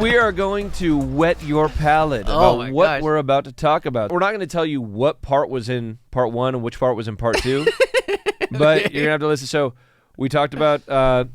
We are going to wet your palate about what we're about to talk about. We're not going to tell you what part was in part 1 and which part was in part 2, but you're going to have to listen. So we talked about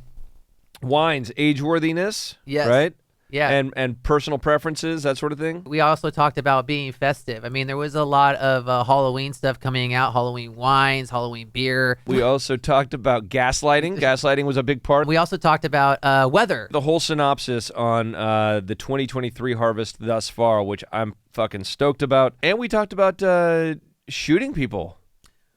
wines, age-worthiness, right? Yeah. And personal preferences, that sort of thing. We also talked about being festive. I mean, there was a lot of Halloween stuff coming out, Halloween wines, Halloween beer. We also talked about gaslighting. Gaslighting was a big part. We also talked about weather. The whole synopsis on the 2023 harvest thus far, which I'm fucking stoked about. And we talked about shooting people.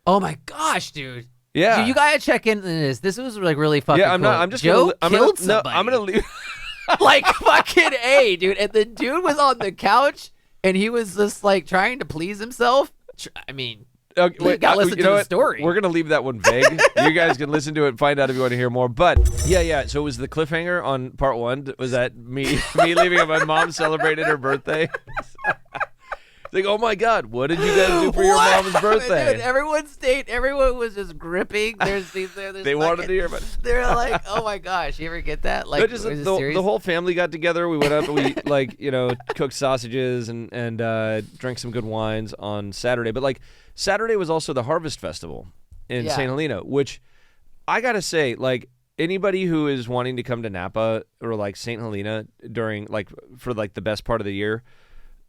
Oh my gosh, dude. Yeah. Dude, you gotta check into this. This was like really fucking cool. I'm just Joe gonna, killed somebody. No, I'm gonna leave. Like fucking A, dude. And the dude was on the couch and he was just like trying to please himself. I mean, you gotta listen to the story. We're gonna leave that one vague. You guys can listen to it and find out if you want to hear more. But yeah. So it was the cliffhanger on part 1. Was that me leaving and my mom celebrated her birthday? Like, oh my God, what did you guys do for your mom's birthday? Dude, everyone was just gripping. They wanted to hear about it. They're like, oh my gosh, you ever get that? Like, the whole family got together. We went up and we cooked sausages and drank some good wines on Saturday. But like Saturday was also the Harvest Festival in St. Helena, which I gotta say, like, anybody who is wanting to come to Napa or like St. Helena during for the best part of the year,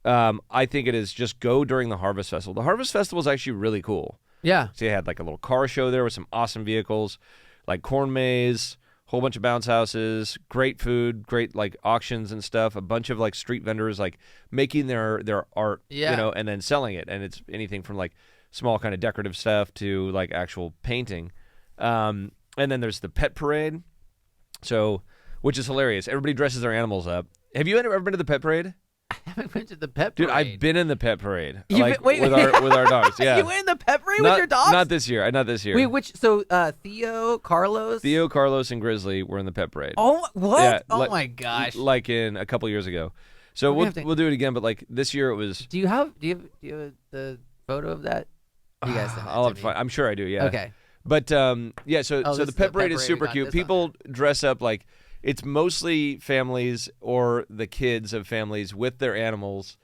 I think it is just go during the Harvest Festival. The Harvest Festival is actually really cool. Yeah. So they had like a little car show there with some awesome vehicles, like corn maze, whole bunch of bounce houses, great food, great like auctions and stuff, a bunch of like street vendors like making their art, and then selling it. And it's anything from like small kind of decorative stuff to like actual painting. And then there's the pet parade, which is hilarious. Everybody dresses their animals up. Have you ever been to the pet parade? I haven't been to the pet parade. Dude, I've been in the pet parade. Wait, with our dogs. Yeah. You went in the pet parade with your dogs? Not this year. Not this year. Wait, Theo, Carlos, and Grizzly were in the pet parade. Oh, what? Yeah, oh my gosh. Like in a couple years ago. So we'll do it again, but like this year it was. Do you have the photo of that? You guys I'll have to find. I'm sure I do. Yeah. Okay. But so the pet parade is super cute. People dress up like. It's mostly families or the kids of families with their animals,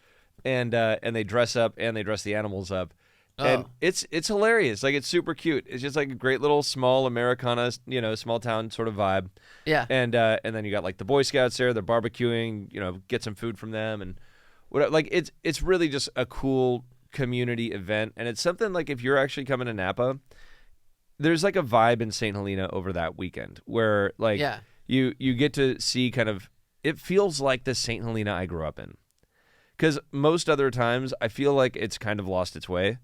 and they dress up and they dress the animals up, and it's hilarious. Like, it's super cute. It's just like a great little small Americana, small town sort of vibe. Yeah. And then you got like the Boy Scouts there. They're barbecuing. Get some food from them and whatever. Like, it's really just a cool community event, and it's something like if you're actually coming to Napa, there's like a vibe in St. Helena over that weekend where like You get to see kind of, it feels like the St. Helena I grew up in. Because most other times, I feel like it's kind of lost its way.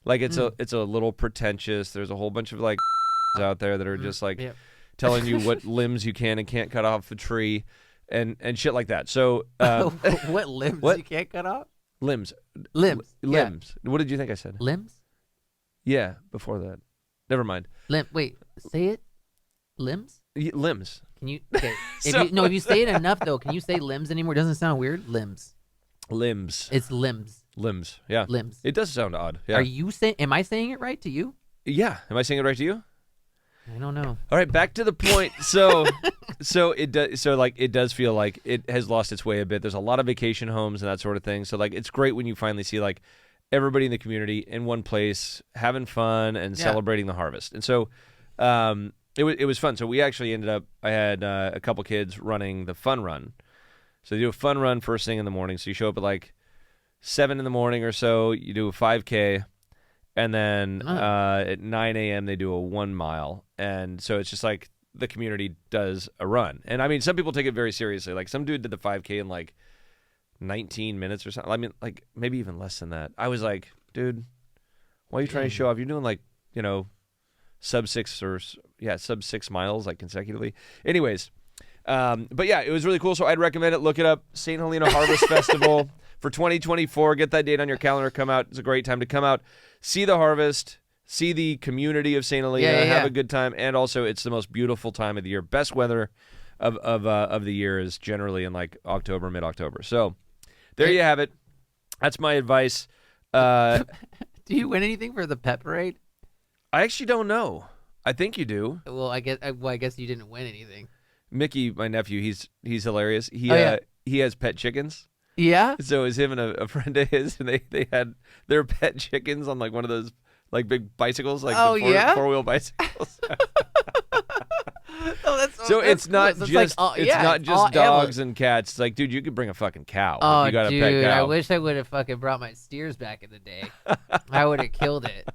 Like, it's a little pretentious. There's a whole bunch of, like, out there that are just, like, telling you what limbs you can and can't cut off the tree and shit like that. So, what limbs you can't cut off? Limbs. Limbs. What did you think I said? Limbs? Yeah, before that. Never mind. Wait, say it. Limbs? Limbs. Can you? Okay. If you say it enough, though, can you say limbs anymore? Doesn't it sound weird? Limbs. It's limbs. Limbs. Yeah. Limbs. It does sound odd. Yeah. Am I saying it right to you? Yeah. Am I saying it right to you? I don't know. All right, back to the point. So it does. So like it does feel like it has lost its way a bit. There's a lot of vacation homes and that sort of thing. So like it's great when you finally see like everybody in the community in one place having fun and celebrating the harvest. And so it was fun. So we actually ended up. I had a couple kids running the fun run. So they do a fun run first thing in the morning. So you show up at like 7 in the morning or so. You do a 5K. And then at 9 a.m. they do a 1 mile. And so it's just like the community does a run. And I mean, some people take it very seriously. Like some dude did the 5K in like 19 minutes or something. I mean, like maybe even less than that. I was like, dude, why are you trying to show off? You're doing like, sub 6 miles like consecutively. Anyways, but yeah, it was really cool. So I'd recommend it. Look it up. St. Helena Harvest Festival for 2024. Get that date on your calendar. Come out. It's a great time to come out. See the harvest, see the community of St. Helena, have a good time, and also it's the most beautiful time of the year. Best weather of the year is generally in like October, mid-October. So there you have it. That's my advice. Do you win anything for the pet parade? I actually don't know. I think you do. Well, I guess you didn't win anything. Mickey, my nephew, he's hilarious. he has pet chickens. Yeah. So it was him and a friend of his, and they had their pet chickens on like one of those like big bicycles, like the four-wheel bicycles. Oh, that's so that's it's not cool. So just it's not just dogs animals. and cats. It's like, dude, you could bring a fucking cow. Oh, if you got dude, a pet cow. I wish I would have fucking brought my steers back in the day. I would have killed it.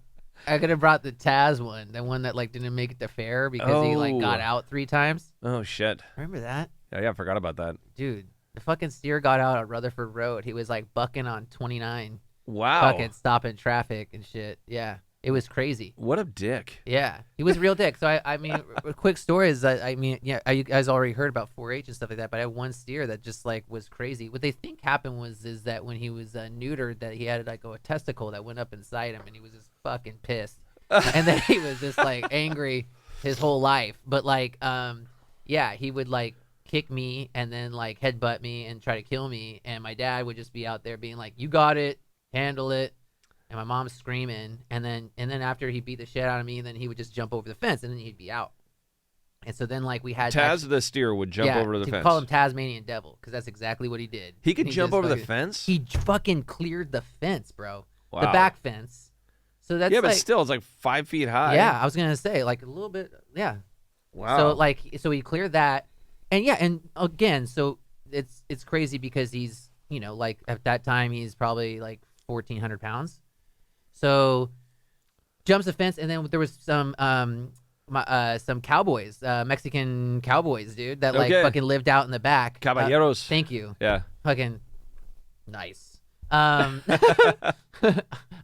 I could have brought the Taz one, the one that like didn't make it to fair because he like got out 3 times. Oh shit! Remember that? Yeah, I forgot about that. Dude, the fucking steer got out on Rutherford Road. He was like bucking on 29. Wow. Fucking stopping traffic and shit. Yeah. It was crazy. What a dick. Yeah, he was a real dick. So I mean, a quick story is that you guys already heard about 4-H and stuff like that. But I had one steer that just like was crazy. What they think happened is that when he was neutered, that he had like a testicle that went up inside him, and he was just fucking pissed. And then he was just like angry his whole life. But like, yeah, he would like kick me and then like headbutt me and try to kill me. And my dad would just be out there being like, "You got it, handle it." And my mom's screaming, and then after he beat the shit out of me, then he would just jump over the fence, and then he'd be out. And so then like we had Taz the steer would jump over the fence. Call him Tasmanian Devil because that's exactly what he did. He could jump over the fence. He fucking cleared the fence, bro. Wow. The back fence. So that's but still, it's like 5 feet high. Yeah, I was gonna say like a little bit. Yeah. Wow. So like so he cleared that, and yeah, and again, so it's crazy because he's like at that time he's probably like 1,400 pounds. So jumps the fence, and then there was some cowboys, Mexican cowboys, dude, that like fucking lived out in the back. Caballeros. Thank you. Yeah. Fucking nice. I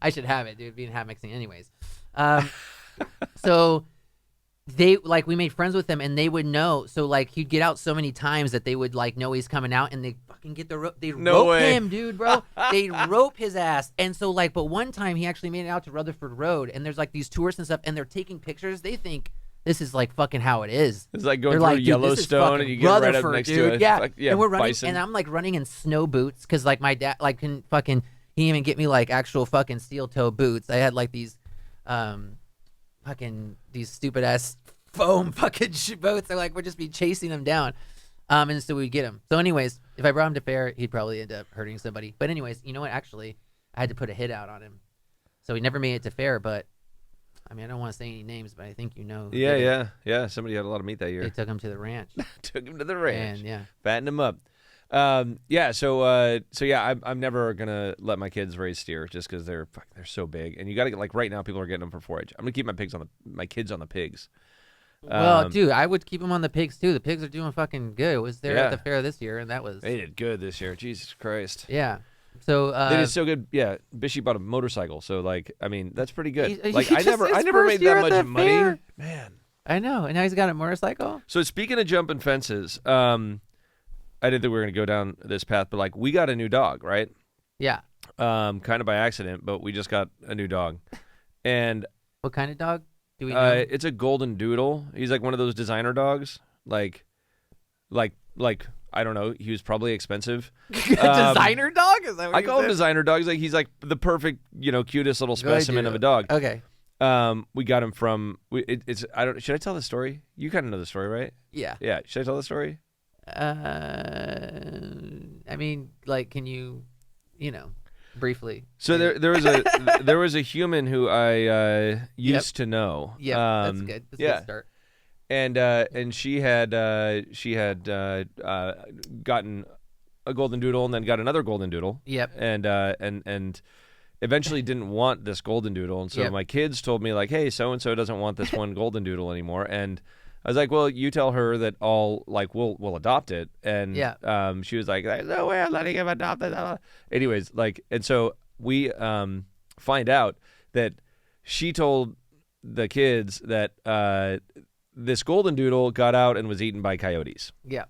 should have it, dude. Being half Mexican, anyways. So they like we made friends with them, and they would know. So like he'd get out so many times that they would like know he's coming out, and they fucking get the rope. They rope him, dude, bro. They rope his ass. And so like, but one time he actually made it out to Rutherford Road, and there's like these tourists and stuff, and they're taking pictures. They think this is like fucking how it is. It's like going through Yellowstone, and you get right up next to it. Yeah, and we're running, and I'm like running in snow boots because like my dad like couldn't fucking he didn't even get me like actual fucking steel toe boots. I had like these fucking these stupid ass foam fucking boats. I like would just be chasing him down, and so we'd get him. So anyways, if I brought him to fair, he'd probably end up hurting somebody. But anyways, you know what? Actually, I had to put a hit out on him, so he never made it to fair. But I mean, I don't want to say any names, but I think you know. Yeah. Somebody had a lot of meat that year. They took him to the ranch. Took him to the ranch. And, yeah, fattened him up. So yeah, I'm never gonna let my kids raise steer just because they're so big, and you gotta get like right now people are getting them for 4-H. I'm gonna keep my kids on the pigs. Well, dude, I would keep them on the pigs too. The pigs are doing fucking good. It was there at the fair this year, and that was they did good this year. Jesus Christ. Yeah. So they did so good. Yeah, Bishy bought a motorcycle, so like I mean that's pretty good. Like I never made that much money, fair. man. I know, and now he's got a motorcycle. So speaking of jumping fences, I didn't think we were gonna go down this path, but like we got a new dog, right? Yeah. Kind of by accident, but we just got a new dog. And what kind of dog do we know? It's a golden doodle. He's like one of those designer dogs. Like I don't know. He was probably expensive. Designer dog? Is that what I call him designer dogs. Like he's like the perfect, cutest little specimen of a dog. Okay. We got him from. Should I tell the story? You kind of know the story, right? Yeah. Yeah. Should I tell the story? I mean, like, can you, briefly? So there was a human who I used to know. Yeah, that's good. That's a good start. And she had gotten a golden doodle and then got another golden doodle. Yep. And eventually didn't want this golden doodle, and so my kids told me like, hey, so and so doesn't want this one golden doodle anymore, and I was like, well, you tell her that we'll adopt it. And she was like, there's no way I'm letting him adopt it. Anyways, and so we find out that she told the kids that this golden doodle got out and was eaten by coyotes. Yeah.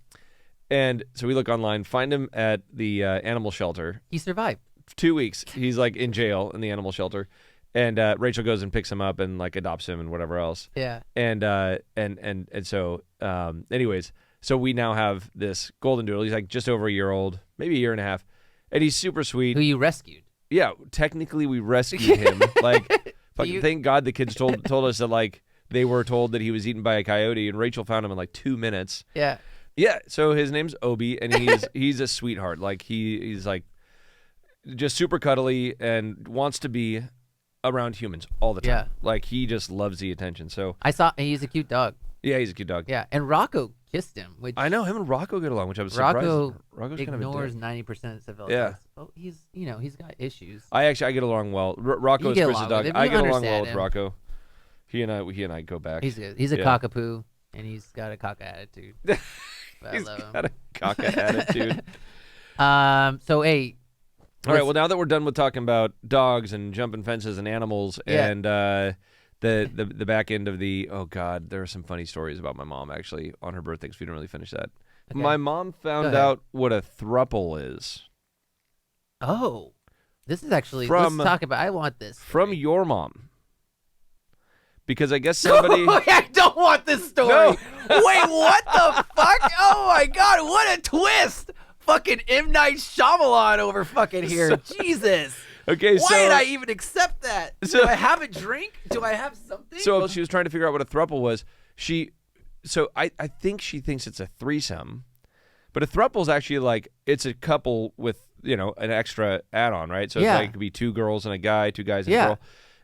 And so we look online, find him at the animal shelter. He survived. 2 weeks. He's like in jail in the animal shelter. And Rachel goes and picks him up and like adopts him and whatever else. Yeah. And so anyways, so we now have this golden doodle. He's like just over a year old, maybe a year and a half, and he's super sweet. Who you rescued? Yeah, technically we rescued him. Like, fucking thank God the kids told us that like they were told that he was eaten by a coyote, and Rachel found him in like 2 minutes. Yeah. Yeah, so his name's Obi, and he's a sweetheart. Like he's like just super cuddly and wants to be around humans all the time. Yeah. Like he just loves the attention. So He's a cute dog. yeah, he's a cute dog. Yeah, and Rocco kissed him, which I know him and Rocco get along, which I was surprised. Rocco's ignores kind of a dick. 90% of civil. Yeah. Oh, he's got issues. I get along well. Rocco is get Chris's along dog. with him. I You get along well understand with him. Rocco. He and I go back. He's good. He's a Yeah. cockapoo, and he's got a cock attitude. But I He's love him. got a cocker attitude. So hey. All right. Well, now that we're done with talking about dogs and jumping fences and animals, Yeah. and the back end of the there are some funny stories about my mom actually on her birthday because we didn't really finish that. Okay. My mom found ahead. out what a throuple is Oh, this is actually. From- let's talk about. I want this from your mom because I guess somebody. I don't want this story. No. Wait, what the fuck? Oh my god, what a twist! Fucking M. Night Shyamalan over fucking here. Jesus. Okay, Why so did I even accept that? So- Do I have a drink? Do I have something? so she was trying to figure out what a throuple was. I think she thinks it's a threesome, but a throuple is actually like it's a couple with an extra add-on, right? So Yeah. it's like it could be two girls and a guy, two guys and Yeah. a girl.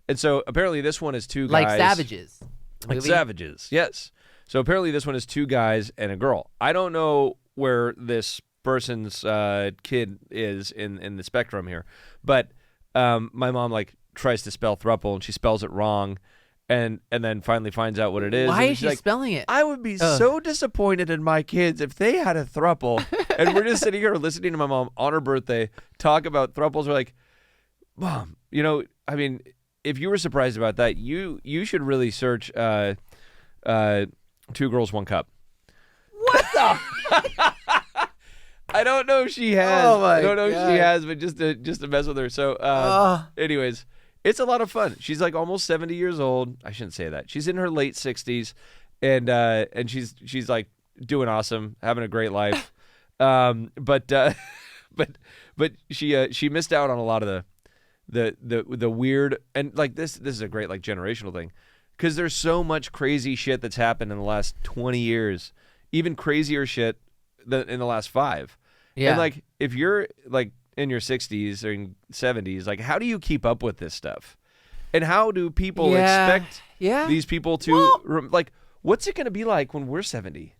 And so apparently this one is two like guys. Savages. the Like movie? Savages, yes. So apparently this one is two guys and a girl. I don't know where this person's kid is in the spectrum here, but my mom like tries to spell throuple and she spells it wrong, and then finally finds out what it is. Why and is she's she like, spelling it? I would be Ugh. so disappointed in my kids if they had a throuple. And we're just sitting here listening to my mom on her birthday talk about throuples. We're like, Mom, I mean, if you were surprised about that, you should really search Two Girls, One Cup. What the? I don't know if she has. Oh my I don't know if God. she has, but just to mess with her. So, anyways, it's a lot of fun. She's like almost 70 years old. I shouldn't say that. She's in her late 60s, and she's like doing awesome, having a great life. But she missed out on a lot of the weird, and like this is a great like generational thing, because there's so much crazy shit that's happened in the last 20 years, even crazier shit than in the last 5. Yeah. And like if you're like in your 60s or in 70s, like how do you keep up with this stuff? And how do people expect these people to like what's it going to be like when we're 70?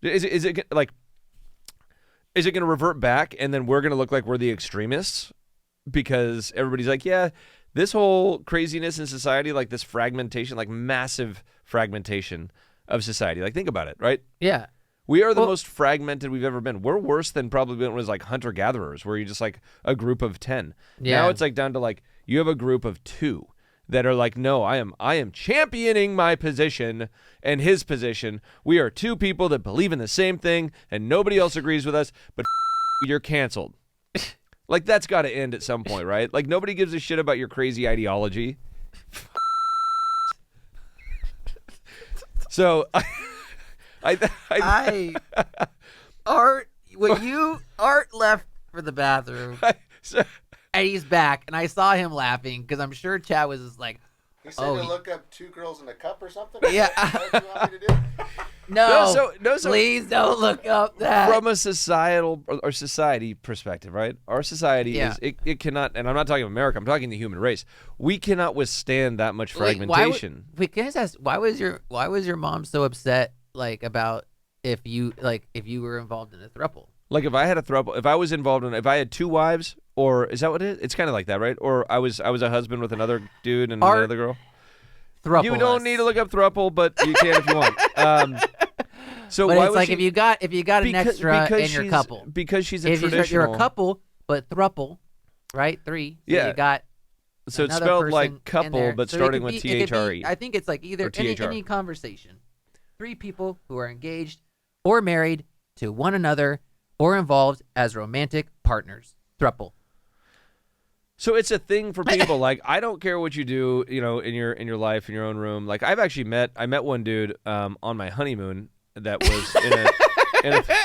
Is it like is it going to revert back and then we're going to look like we're the extremists because everybody's like, yeah, this whole craziness in society, like this fragmentation, like massive fragmentation of society. Like think about it, right? Yeah. We are the most fragmented we've ever been. We're worse than probably when it was like hunter-gatherers, where you're just like a group of 10. Yeah. Now it's like down to like you have a group of 2 that are like, no, I am championing my position and his position. We are 2 people that believe in the same thing, and nobody else agrees with us. But you're canceled. Like that's got to end at some point, right? Like nobody gives a shit about your crazy ideology. So. Art left for the bathroom and he's back, and I saw him laughing because I'm sure Chad was just like, He said to look up 2 girls in a cup or something? Yeah. Is that what you want me to do? no, so please don't look up that. from a societal or society perspective, right? Our society is it cannot, and I'm not talking America, I'm talking the human race. We cannot withstand that much fragmentation. Can I just ask, why was your mom so upset like about if you were involved in a throuple? Like if I had a throuple, if I was involved in, if I had 2 wives, or is that what it is? It's kind of like that, right? Or I was a husband with another dude and another girl. Throuple. You don't need to look up throuple, but you can if you want. So but why it's was like she, if you got an extra in your couple, because she's a if traditional. you're a couple, but throuple, right? 3. So Yeah. you got. So it's another spelled person like in couple, there. but So it starting could with be- it could THRE. be- I think it's like either Or THR. any conversation. 3 people who are engaged or married to one another or involved as romantic partners. Throuple. So it's a thing for people. Like I don't care what you do, in your life, in your own room. Like I've actually met one dude on my honeymoon that was in a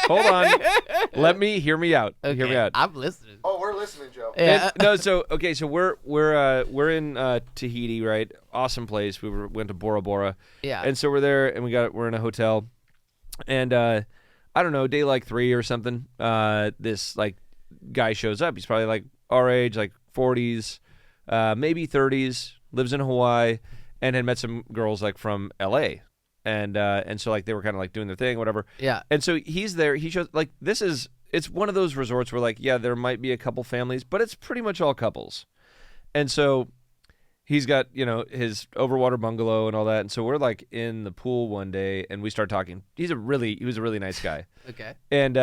hold on, hear me out. Okay, Hear me out. I'm listening. Oh, we're listening, Joe. Yeah. No, so we're in Tahiti, right? Awesome place. Went to Bora Bora. Yeah. And so we're there, and we're in a hotel, and I don't know, day like 3 or something. This like guy shows up. He's probably like our age, like 40s, maybe 30s. Lives in Hawaii, and had met some girls like from L.A. And so like they were kind of like doing their thing, whatever. Yeah. And so he's there. He shows like it's one of those resorts where like there might be a couple families, but it's pretty much all couples. And so he's got his overwater bungalow and all that. And so we're like in the pool one day, and we start talking. He was a really nice guy. Okay. And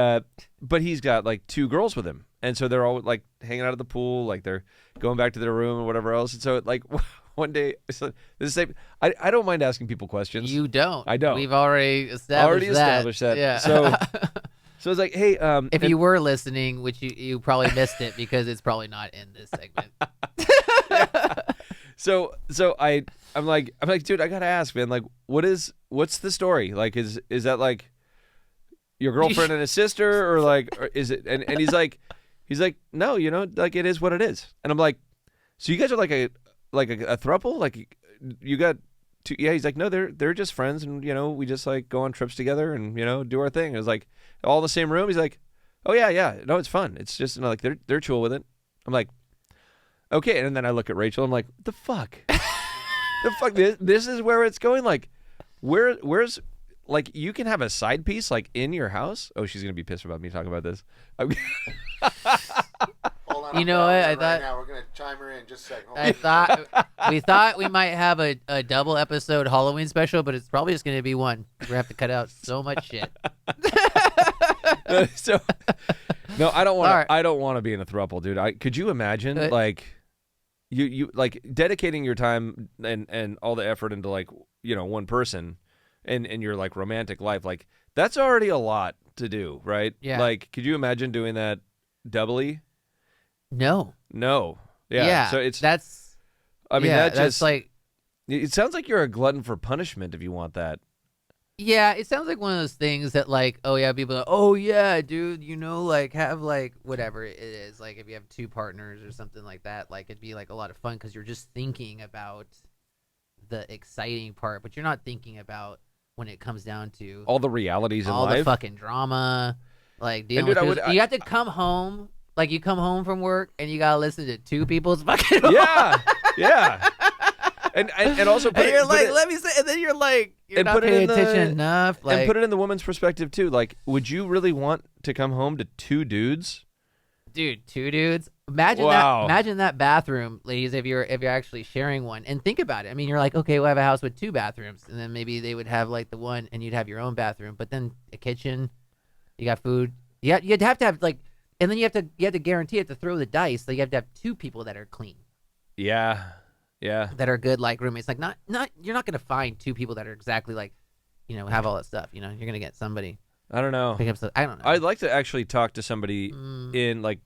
but he's got like 2 girls with him, and so they're all like hanging out at the pool, like they're going back to their room and whatever else. And so like one day, so this same, I don't mind asking people questions. You don't. I don't. We've already established that. Yeah. So it's like, hey, if you were listening, which you probably missed it because it's probably not in this segment. So I'm like, dude, I gotta ask, man, like, what's the story? Like, is that like your girlfriend and a sister, or like, or is it? And he's like, no, like it is what it is. And I'm like, so you guys are like a throuple, like you got 2? Yeah. He's like, no, they're just friends, and we just like go on trips together and do our thing. It was like all in the same room. He's like, oh yeah, no, it's fun. It's just like they're chill with it. I'm like, okay. And then I look at Rachel. I'm like, the fuck, the fuck. This is where it's going. Like, where's like you can have a side piece like in your house. Oh, she's gonna be pissed about me talking about this. Hold on, You know what? I right thought- now we're gonna chime her in just a second. Hold We thought we might have a double episode Halloween special, but it's probably just going to be one. We're gonna have to cut out so much shit. So no, I don't want. All right. I don't want to be in a throuple, dude. Could you imagine like you like dedicating your time and all the effort into like one person and your like romantic life, like that's already a lot to do, right? Yeah. Like, could you imagine doing that doubly? No. Yeah. So that's. I mean, yeah, that that's just like. it sounds like you're a glutton for punishment if you want that. Yeah, it sounds like one of those things that like, oh yeah, people are like, oh yeah, dude, like have like whatever it is, like if you have 2 partners or something like that, like it'd be like a lot of fun because you're just thinking about the exciting part, but you're not thinking about when it comes down to All the realities in all life. the fucking drama, like dealing dude, with you have to come home, like you come home from work and you gotta listen to 2 people's fucking Yeah. And also put and you're it, like, put it, let me say, and then you're like, you're and not put it paying in the- attention enough, like, and put it in the woman's perspective too. Like, would you really want to come home to 2 dudes? dude, 2 dudes. Imagine Wow. that. Imagine that bathroom, ladies. If you're actually sharing one, and think about it. I mean, you're like, okay, we'll have a house with 2 bathrooms, and then maybe they would have like the one, and you'd have your own bathroom, but then a kitchen. You got food. You'd have to have like, and then you have to guarantee it to throw the dice. So you have to have 2 people that are clean, Yeah. that are good like roommates. Like not you're not gonna find 2 people that are exactly like, have all that stuff. You're gonna get somebody. I don't know. Pick up stuff. I don't know. I'd like to actually talk to somebody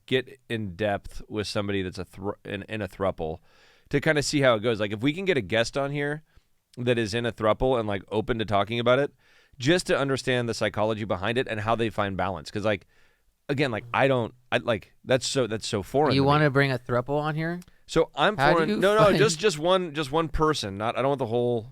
get in depth with somebody that's in a throuple to kind of see how it goes. Like if we can get a guest on here that is in a throuple and like open to talking about it, just to understand the psychology behind it and how they find balance. Because like, again, like that's so foreign. You to want me. to bring a throuple on here? So I'm How do foreign. you No, find- just one person. I don't want the whole.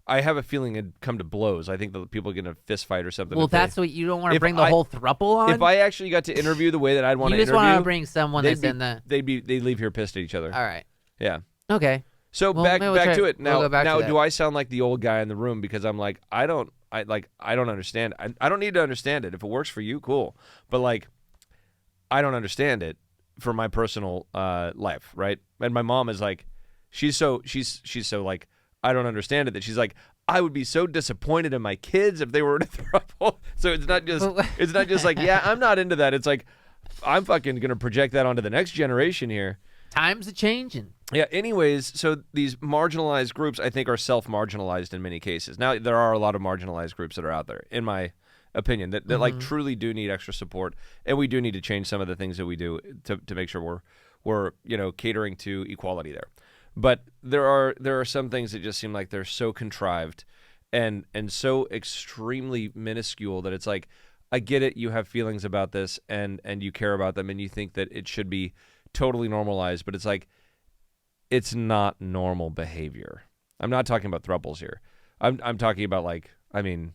I have a feeling it'd come to blows. I think that people get in a fist fight or something. Well, if they- that's what you don't want to if bring the I- whole throuple on. If I actually got to interview the way that I'd want you to just interview, want to bring someone that's in the. they'd leave here pissed at each other. All right. Yeah. Okay. So Well, back maybe we'll try- to it. we'll Now go back to that. do I sound like the old guy in the room because I'm like I don't understand. I don't need to understand it. If it works for you, cool. But like I don't understand it for my personal life, right? And my mom is like she's so like I don't understand it that she's like I would be so disappointed in my kids if they were in a throuple. So it's not just like yeah, I'm not into that. It's like I'm fucking gonna project that onto the next generation here. Times are changing. Yeah, anyways, so these marginalized groups, I think, are self-marginalized in many cases. Now, there are a lot of marginalized groups that are out there, in my opinion, that like truly do need extra support, and we do need to change some of the things that we do to make sure we're catering to equality there. But there are some things that just seem like they're so contrived and so extremely minuscule that it's like, I get it, you have feelings about this and you care about them and you think that it should be totally normalized, but it's like, it's not normal behavior. I'm not talking about throuples here. I'm talking about like, I mean,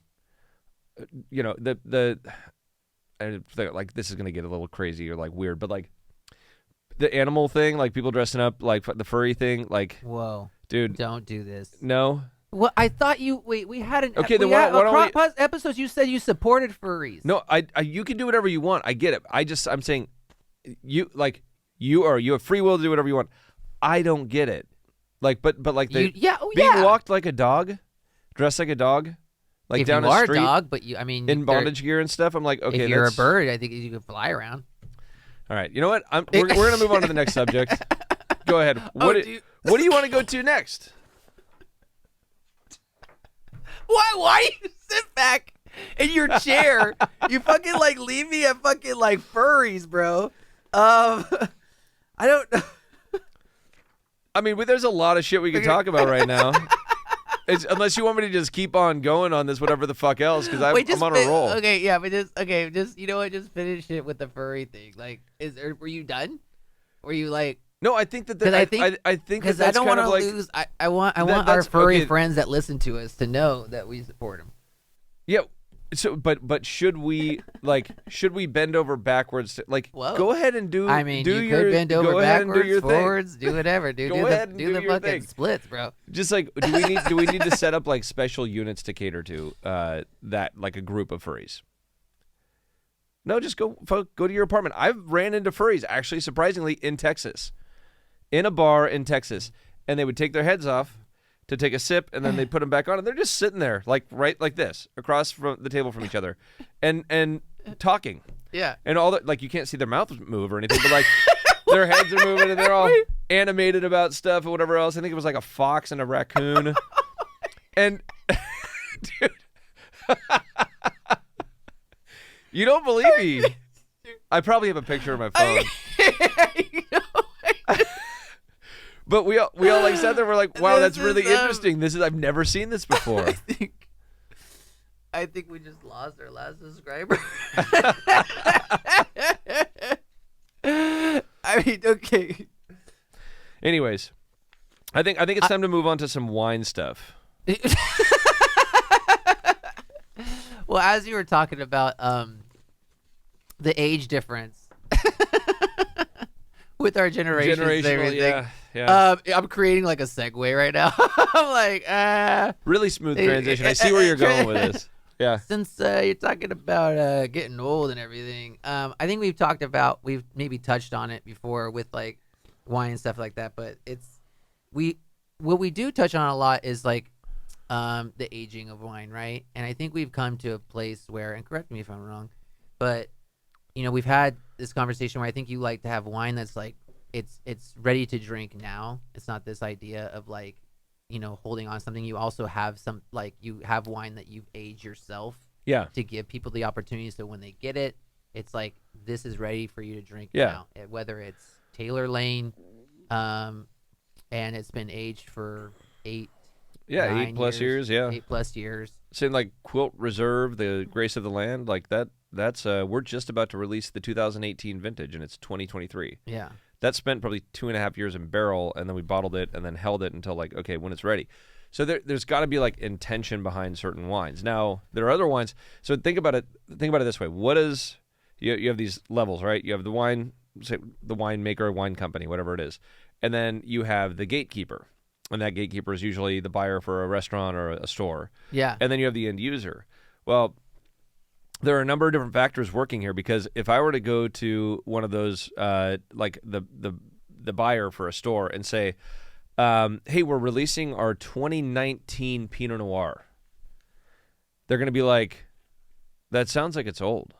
like this is gonna get a little crazy or like weird, but like the animal thing, like people dressing up like the furry thing, like Whoa, dude, don't do this. no. Well, I thought we had an okay. Then why don't we? Episodes you said you supported furries. No, I you can do whatever you want. I get it. I'm saying you have free will to do whatever you want. I don't get it. Like, but like being walked like a dog, dressed like a dog, like if down you a are street, a dog, but in bondage gear and stuff. I'm like, okay, if you're a bird, I think you can fly around. All right, you know what? We're gonna move on to the next subject. Go ahead. What do you want to go to next? Why do you sit back in your chair? You fucking like leave me at fucking like furries, bro. I don't know. I mean, there's a lot of shit we can talk about right now. Unless you want me to just keep on going on this, whatever the fuck else, because I'm on a roll. Okay, yeah, but just you know what? Just finish it with the furry thing. Like, were you done? Were you like? No, I think that I think because that's I don't kind want of to like, lose. I want our furry friends that listen to us to know that we support them. Yeah. So, but should we bend over backwards? Go ahead and do. I mean, do you your, could bend over go ahead and do backwards, your forwards, do whatever, dude. Go ahead and do the your fucking thing. splits, bro. Just like, do we need to set up like special units to cater to that, like a group of furries? No, just go to your apartment. I've ran into furries actually, surprisingly, in Texas, in a bar in Texas, and they would take their heads off to take a sip, and then they put them back on, and they're just sitting there, right like this, across from the table from each other, and talking. Yeah. And all that, like, you can't see their mouths move or anything, but like their heads are moving, and they're all animated about stuff and whatever else. I think it was like a fox and a raccoon, and dude, you don't believe me? I probably have a picture of my phone. But we all like sat there. We're like, wow, that's really interesting. I've never seen this before. I think we just lost our last subscriber. I mean, okay. Anyways, I think it's time to move on to some wine stuff. Well, as you were talking about the age difference with our generations and everything. Yeah. I'm creating like a segue right now. I'm like, really smooth transition. I see where you're going with this. Yeah. Since you're talking about getting old and everything, I think we've maybe touched on it before with like wine and stuff like that. But what we do touch on a lot is like the aging of wine, right? And I think we've come to a place where, and correct me if I'm wrong, but we've had this conversation where I think you like to have wine that's like it's ready to drink now. It's not this idea of like, holding on something. You also have some, like, you have wine that you've aged yourself. Yeah. To give people the opportunity, so when they get it, it's like, this is ready for you to drink now. Whether it's Taylor Lane, and it's been aged for 8 plus years. Yeah. 8+ years. Saying like Quilt Reserve, the Grace of the Land, like that. That's we're just about to release the 2018 vintage, and it's 2023. Yeah. That spent probably 2.5 years in barrel, and then we bottled it and then held it until like, okay, when it's ready. So there's got to be like intention behind certain wines. Now there are other wines. So think about it this way. What is you have these levels, right? You have the wine, say the winemaker, wine company, whatever it is, and then you have the gatekeeper, and that gatekeeper is usually the buyer for a restaurant or a store. Yeah. And then you have the end user. Well, there are a number of different factors working here, because if I were to go to one of those, like the buyer for a store and say, hey, we're releasing our 2019 Pinot Noir, they're going to be like, that sounds like it's old.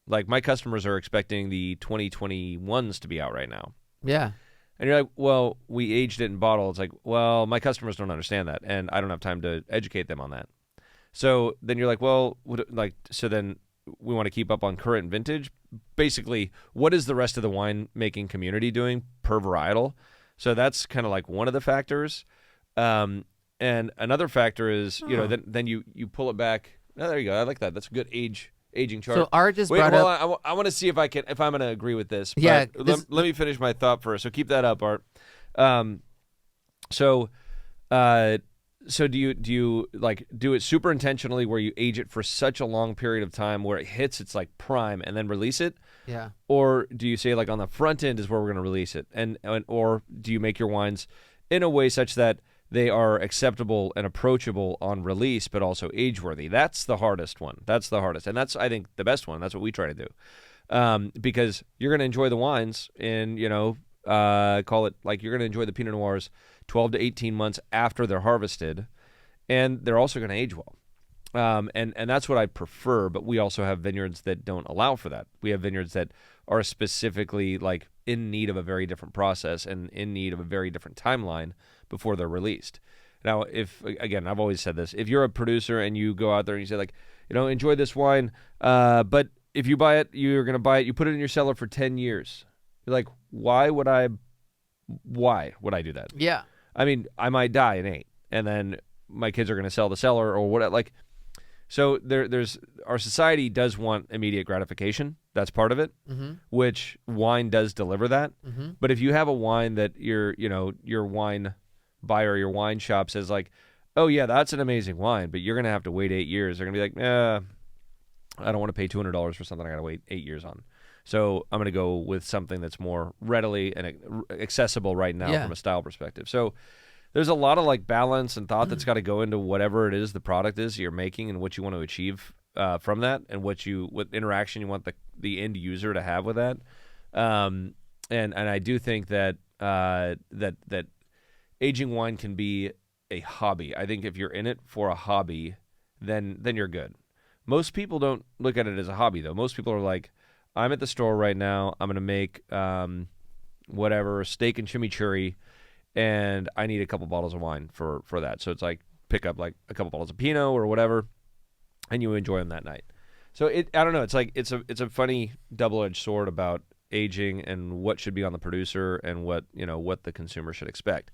Like, my customers are expecting the 2021s to be out right now. Yeah. And you're like, well, we aged it in bottle. It's like, well, my customers don't understand that, and I don't have time to educate them on that. So then you're like, well, so then we want to keep up on current vintage. Basically, what is the rest of the winemaking community doing per varietal? So that's kind of like one of the factors. And another factor is, then you pull it back. Oh, there you go. I like that. That's a good aging chart. So Art just brought up. I want to see if I'm going to agree with this. Yeah. Let me finish my thought first. So keep that up, Art. So do you like do it super intentionally where you age it for such a long period of time where it hits its like prime and then release it? Yeah. Or do you say like on the front end is where we're going to release it? And or do you make your wines in a way such that they are acceptable and approachable on release but also age worthy? That's the hardest one. That's the hardest. And that's I think the best one. That's what we try to do. Because you're going to enjoy the wines in, call it like you're going to enjoy the Pinot Noirs 12 to 18 months after they're harvested, and they're also going to age well. And that's what I prefer, but we also have vineyards that don't allow for that. We have vineyards that are specifically like in need of a very different process and in need of a very different timeline before they're released. Now, again, I've always said this, if you're a producer and you go out there and you say like, enjoy this wine, but if you buy it, you're going to buy it, you put it in your cellar for 10 years. You're like, why would I do that? Yeah. I mean, I might die in 8, and then my kids are going to sell the cellar or what. Like, so there's our society does want immediate gratification. That's part of it, which wine does deliver that. But if you have a wine that your wine buyer, your wine shop says like, oh yeah, that's an amazing wine, but you're going to have to wait 8 years. They're going to be like, I don't want to pay $200 for something I got to wait 8 years on. So I'm going to go with something that's more readily and accessible right now from a style perspective. So there's a lot of like balance and thought that's got to go into whatever it is the product is you're making and what you want to achieve from that, and what interaction you want the end user to have with that. And I do think that that aging wine can be a hobby. I think if you're in it for a hobby, then you're good. Most people don't look at it as a hobby though. Most people are like, I'm at the store right now. I'm going to make steak and chimichurri, and I need a couple bottles of wine for that. So it's like pick up like a couple bottles of Pinot or whatever, and you enjoy them that night. So I don't know. It's like it's a funny double-edged sword about aging and what should be on the producer and what the consumer should expect.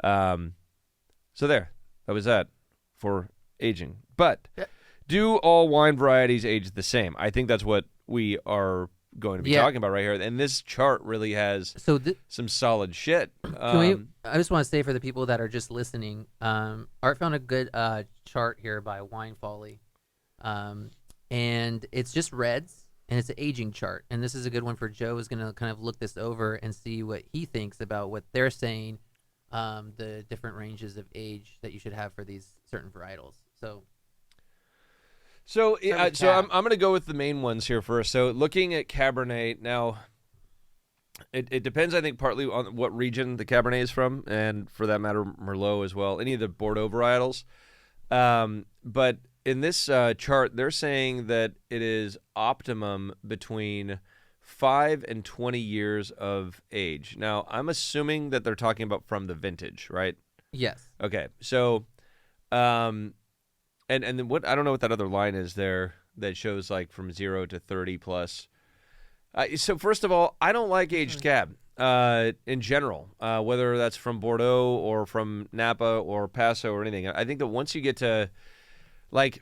So that was that for aging. But do all wine varieties age the same? I think that's what we are going to be talking about right here. And this chart really has some solid shit. I just want to say for the people that are just listening, Art found a good chart here by Wine Folly. And it's just reds, and it's an aging chart. And this is a good one for Joe, who's going to kind of look this over and see what he thinks about what they're saying, the different ranges of age that you should have for these certain varietals. So I'm going to go with the main ones here first. So looking at Cabernet, now it depends, I think, partly on what region the Cabernet is from, and for that matter, Merlot as well, any of the Bordeaux varietals. But in this chart, they're saying that it is optimum between 5 and 20 years of age. Now, I'm assuming that they're talking about from the vintage, right? Yes. Okay, so... And then what, I don't know what that other line is there that shows like from 0 to 30 plus. So first of all, I don't like aged cab in general, whether that's from Bordeaux or from Napa or Paso or anything. I think that once you get to like,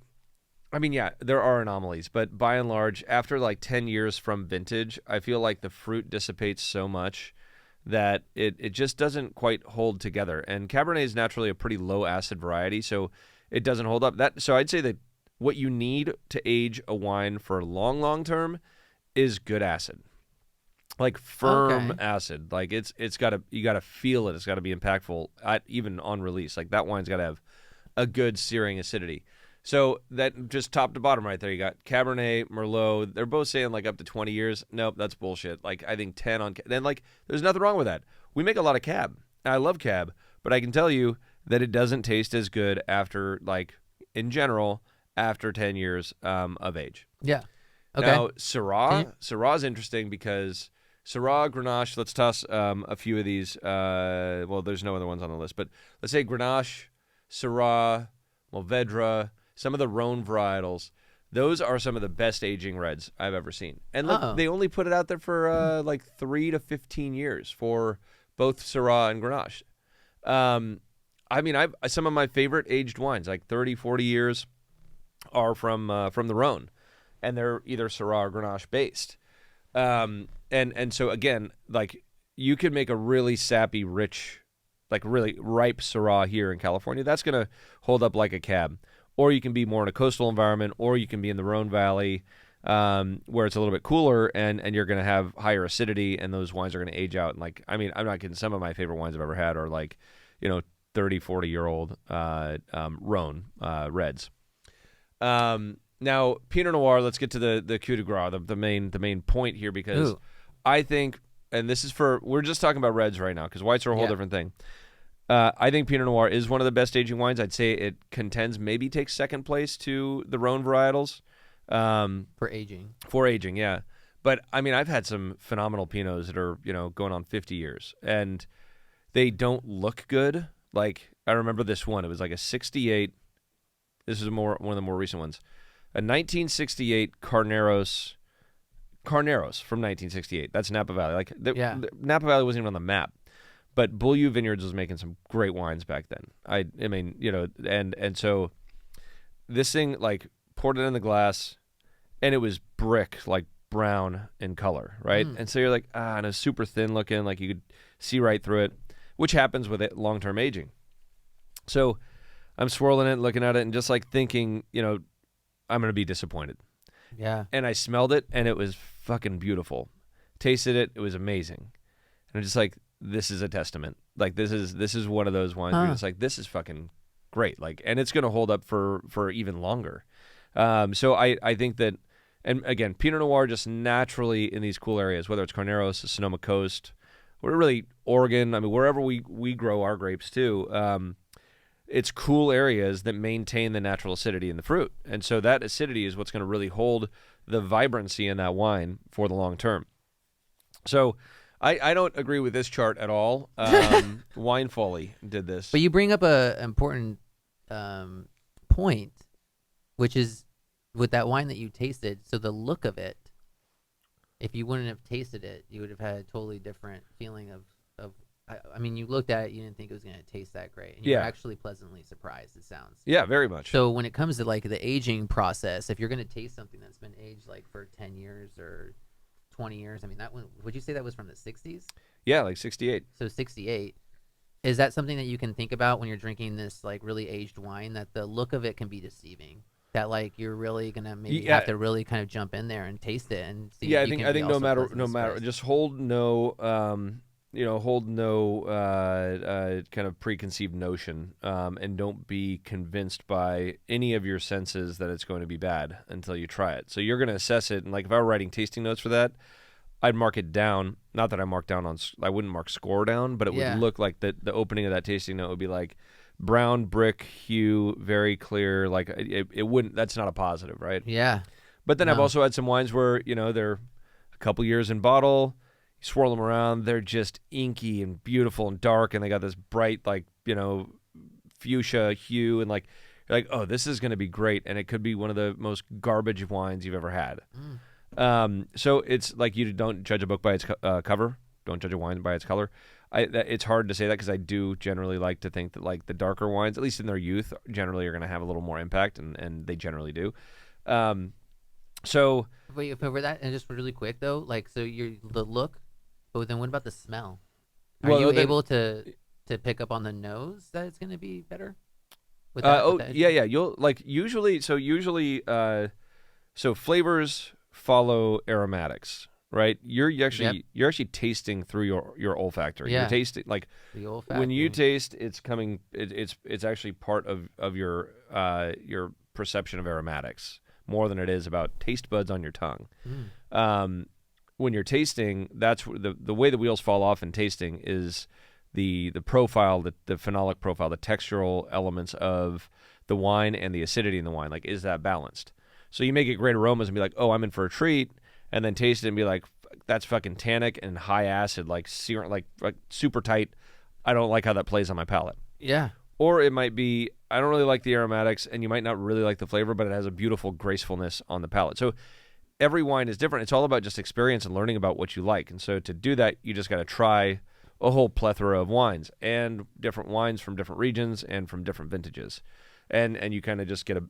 I mean, yeah, there are anomalies, but by and large, after like 10 years from vintage, I feel like the fruit dissipates so much that it just doesn't quite hold together. And Cabernet is naturally a pretty low acid variety, so it doesn't hold up. So I'd say that what you need to age a wine for long term is good acid, like firm acid. Like you got to feel it. It's got to be impactful, even on release. Like that wine's got to have a good searing acidity. So that just top to bottom right there, you got Cabernet, Merlot. They're both saying like up to 20 years. Nope, that's bullshit. Like I think 10 on. Then like there's nothing wrong with that. We make a lot of cab. I love cab, but I can tell you that it doesn't taste as good after, like, in general, after 10 years of age. Yeah. Okay. Now, Syrah is interesting because Syrah, Grenache, let's toss a few of these. Well, there's no other ones on the list, but let's say Grenache, Syrah, Mourvedre, some of the Rhone varietals. Those are some of the best aging reds I've ever seen. And look, they only put it out there for like 3 to 15 years for both Syrah and Grenache. I mean, some of my favorite aged wines, like 30, 40 years, are from the Rhone, and they're either Syrah or Grenache based. And so again, like you can make a really sappy, rich like really ripe Syrah here in California, that's going to hold up like a cab. Or you can be more in a coastal environment, or you can be in the Rhone Valley, where it's a little bit cooler, and you're going to have higher acidity, and those wines are going to age out. And like, I mean, I'm not kidding. Some of my favorite wines I've ever had are like, 30, 40-year-old Rhone reds. Now, Pinot Noir. Let's get to the coup de grace, the main point here, because I think, and this is we're just talking about reds right now, because whites are a whole different thing. I think Pinot Noir is one of the best aging wines. I'd say it contends, maybe takes second place to the Rhone varietals. For aging. For aging, yeah. But, I mean, I've had some phenomenal Pinots that are, going on 50 years, and they don't look good. Like, I remember this one. It was like a 68. This is one of the more recent ones. A 1968 Carneros from 1968. That's Napa Valley. Like, Napa Valley wasn't even on the map. But Beaulieu Vineyards was making some great wines back then. I mean, and so this thing, like, poured it in the glass, and it was brick, like brown in color, right? And so you're like, and it's super thin looking, like you could see right through it, which happens with it long-term aging. So I'm swirling it, looking at it, and just like thinking, I'm going to be disappointed. Yeah. And I smelled it, and it was fucking beautiful. Tasted it, it was amazing. And I'm just like, this is a testament. Like, this is one of those wines where it's like, this is fucking great. Like, and it's going to hold up for even longer. So I think that, and again, Pinot Noir just naturally in these cool areas, whether it's Carneros, the Sonoma Coast, or really Oregon, I mean, wherever we grow our grapes too, it's cool areas that maintain the natural acidity in the fruit. And so that acidity is what's going to really hold the vibrancy in that wine for the long term. So I don't agree with this chart at all. Wine Folly did this. But you bring up an important point, which is with that wine that you tasted. So the look of it, if you wouldn't have tasted it, you would have had a totally different feeling of. I mean, you looked at it, you didn't think it was going to taste that great, and you were actually pleasantly surprised. It sounds. Yeah, very much. So when it comes to like the aging process, if you're going to taste something that's been aged like for 10 years or 20 years, I mean, that one, would you say that was from the 60s? Yeah, like 68. So 68. Is that something that you can think about when you're drinking this like really aged wine, that the look of it can be deceiving? That like you're really gonna maybe have to really kind of jump in there and taste it and see. Yeah, I think no matter just hold no kind of preconceived notion, and don't be convinced by any of your senses that it's going to be bad until you try it. So you're going to assess it, and like if I were writing tasting notes for that, I'd mark it down. Not that I mark down I wouldn't mark score down, but it would look like the opening of that tasting note would be like brown brick hue, very clear. Like it wouldn't. That's not a positive, right? Yeah. But then I've also had some wines where they're a couple years in bottle. You swirl them around, they're just inky and beautiful and dark, and they got this bright, like, fuchsia hue, and like, you're like, oh, this is going to be great, and it could be one of the most garbage wines you've ever had. So it's like, you don't judge a book by its cover, don't judge a wine by its color. It's hard to say that, because I do generally like to think that like the darker wines, at least in their youth, generally are going to have a little more impact, and they generally do. So wait, for that, and just really quick though, like, so the look. But then what about the smell? Are you able to pick up on the nose that it's going to be better? With that, yeah. You'll like usually flavors follow aromatics, right? You're actually tasting through your olfactory. Yeah. You're tasting like the olfactory. When you taste, it's coming. It's actually part of your perception of aromatics more than it is about taste buds on your tongue. When you're tasting, that's the way the wheels fall off in tasting is the profile, the phenolic profile, the textural elements of the wine and the acidity in the wine. Like, is that balanced? So you may get great aromas and be like, oh, I'm in for a treat, and then taste it and be like, that's fucking tannic and high acid, like super tight. I don't like how that plays on my palate. Yeah. Or it might be, I don't really like the aromatics, and you might not really like the flavor, but it has a beautiful gracefulness on the palate. So every wine is different. It's all about just experience and learning about what you like. And so to do that, you just got to try a whole plethora of wines, and different wines from different regions and from different vintages. And you kind of just get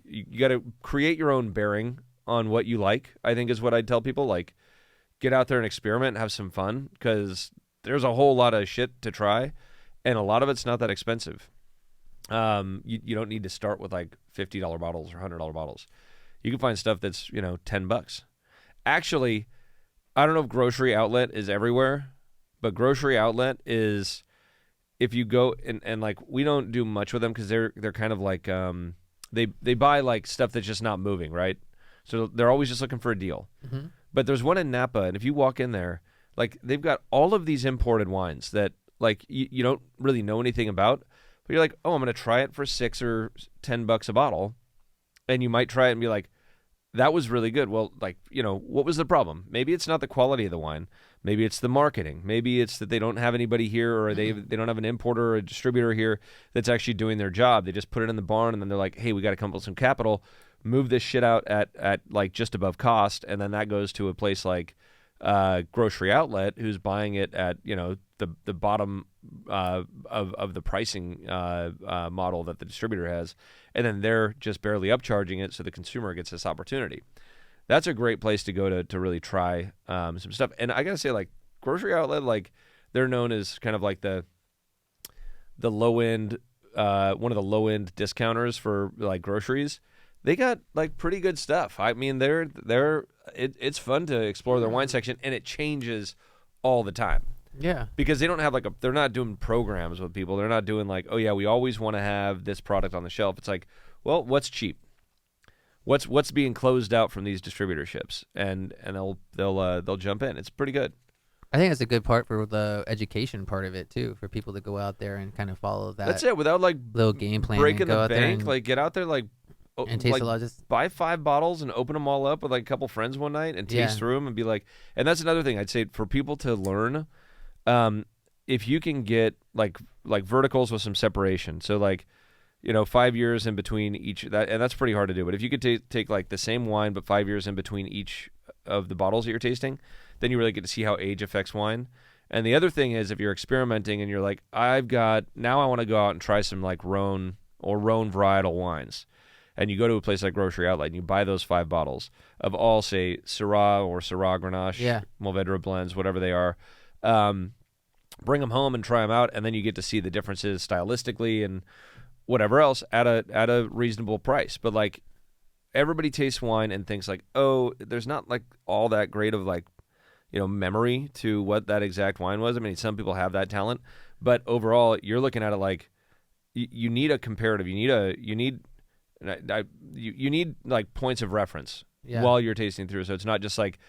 you got to create your own bearing on what you like, I think is what I'd tell people. Like, get out there and experiment and have some fun, because there's a whole lot of shit to try. and a lot of it's not that expensive. You don't need to start with like $50 bottles or $100 bottles. You can find stuff that's $10. Actually, I don't know if grocery outlet is everywhere, but grocery outlet is, if you go and like, we don't do much with them because they're kind of like they buy like stuff that's just not moving, right? So they're always just looking for a deal. Mm-hmm. But there's one in Napa, and if you walk in there, like they've got all of these imported wines that like you don't really know anything about, but you're like, oh, I'm gonna try it for $6 or $10 a bottle, and you might try it and be like, that was really good. Well, like, what was the problem? Maybe it's not the quality of the wine. Maybe it's the marketing. Maybe it's that they don't have anybody here, or they don't have an importer or a distributor here that's actually doing their job. They just put it in the barn, and then they're like, hey, we got to come up with some capital, move this shit out at like just above cost, and then that goes to a place like grocery outlet who's buying it at the bottom of the pricing model that the distributor has, and then they're just barely upcharging it, so the consumer gets this opportunity. That's a great place to go to really try some stuff. And I gotta say, like, grocery outlet, like, they're known as kind of like the low end, one of the low end discounters for like groceries. They got like pretty good stuff. I mean, it's fun to explore their wine section, and it changes all the time. Yeah. Because they don't have they're not doing programs with people. They're not doing like, oh yeah, we always want to have this product on the shelf. It's like, well, what's cheap? What's being closed out from these distributorships, and they'll jump in. It's pretty good. I think that's a good part for the education part of it too, for people to go out there and kind of follow that. That's it. Without like little game plan, breaking go the out there bank, and, like get out there, like and taste like, a lot. Just buy 5 bottles and open them all up with like a couple friends one night and taste through them and be like. And that's another thing I'd say for people to learn. If you can get like verticals with some separation, so like 5 years in between each, and that's pretty hard to do. But if you could take like the same wine but 5 years in between each of the bottles that you're tasting, then you really get to see how age affects wine. And the other thing is, if you're experimenting and you're like, I want to go out and try some like Rhone or Rhone varietal wines, and you go to a place like Grocery Outlet and you buy those 5 bottles of all, say, Syrah or Syrah Grenache, Mourvedre blends, whatever they are, bring them home and try them out, and then you get to see the differences stylistically and whatever else at a reasonable price. But like, everybody tastes wine and thinks like, oh, there's not like all that great of like memory to what that exact wine was. I mean, some people have that talent, but overall, you're looking at it like you need a comparative. You need like points of reference while you're tasting through. So it's not just like,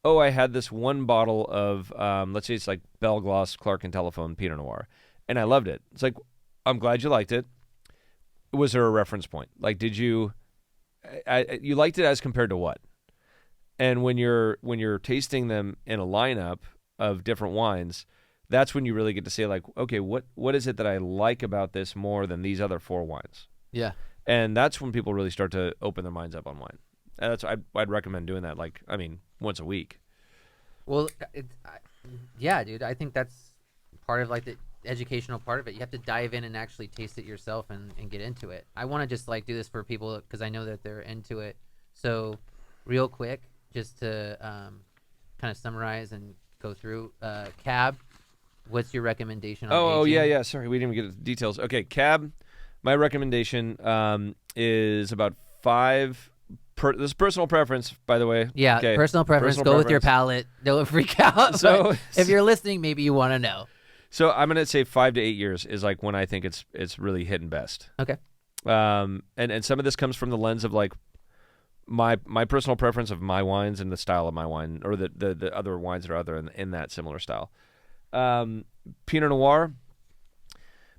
oh, I had this one bottle of let's say it's like Belgloss Clark and Telephone Pinot Noir, and I loved it. It's like, I'm glad you liked it. Was there a reference point? Like, did you liked it as compared to what? And when you're tasting them in a lineup of different wines, that's when you really get to say like, okay, what is it that I like about this more than these other 4 wines? Yeah. And that's when people really start to open their minds up on wine. And I'd recommend doing that, like, I mean, once a week. Well, yeah, dude, I think that's part of like the educational part of it. You have to dive in and actually taste it yourself and get into it. I want to just like do this for people because I know that they're into it. So real quick, just to kind of summarize and go through, Cab, what's your recommendation on aging? Yeah. Sorry, we didn't even get the details. Okay, Cab, my recommendation is about 5. This is personal preference, by the way. Yeah, okay. Personal preference. Go with your palate. Don't freak out. So if you're listening, maybe you want to know. So I'm gonna say 5 to 8 years is like when I think it's really hitting best. Okay. And some of this comes from the lens of like my personal preference of my wines and the style of my wine, or the other wines that are other in that similar style. Pinot Noir